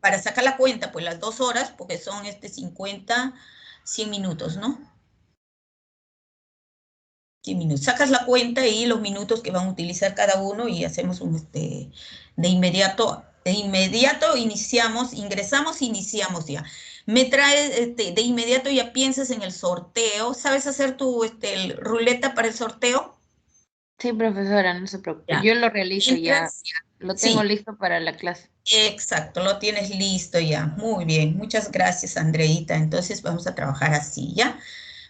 S2: Para sacar la cuenta, pues las 2 horas, porque son 50, 100 minutos, ¿no? 100 minutos. Sacas la cuenta y los minutos que van a utilizar cada uno y hacemos de inmediato iniciamos ya. Me trae, de inmediato ya piensas en el sorteo. ¿Sabes hacer tu ruleta para el sorteo?
S1: Sí, profesora, no se preocupe. Ya. Yo lo realizo ya. Lo tengo listo para la clase.
S2: Exacto, lo tienes listo ya. Muy bien, muchas gracias, Andreita. Entonces vamos a trabajar así, ¿ya?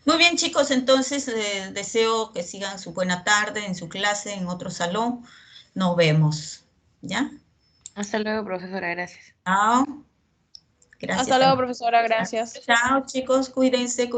S2: Muy bien, chicos, entonces deseo que sigan su buena tarde en su clase, en otro salón. Nos vemos, ¿ya?
S1: Hasta luego, profesora, gracias.
S2: Chao. Gracias.
S3: Hasta luego, profesora, gracias.
S2: Chao, chicos, cuídense.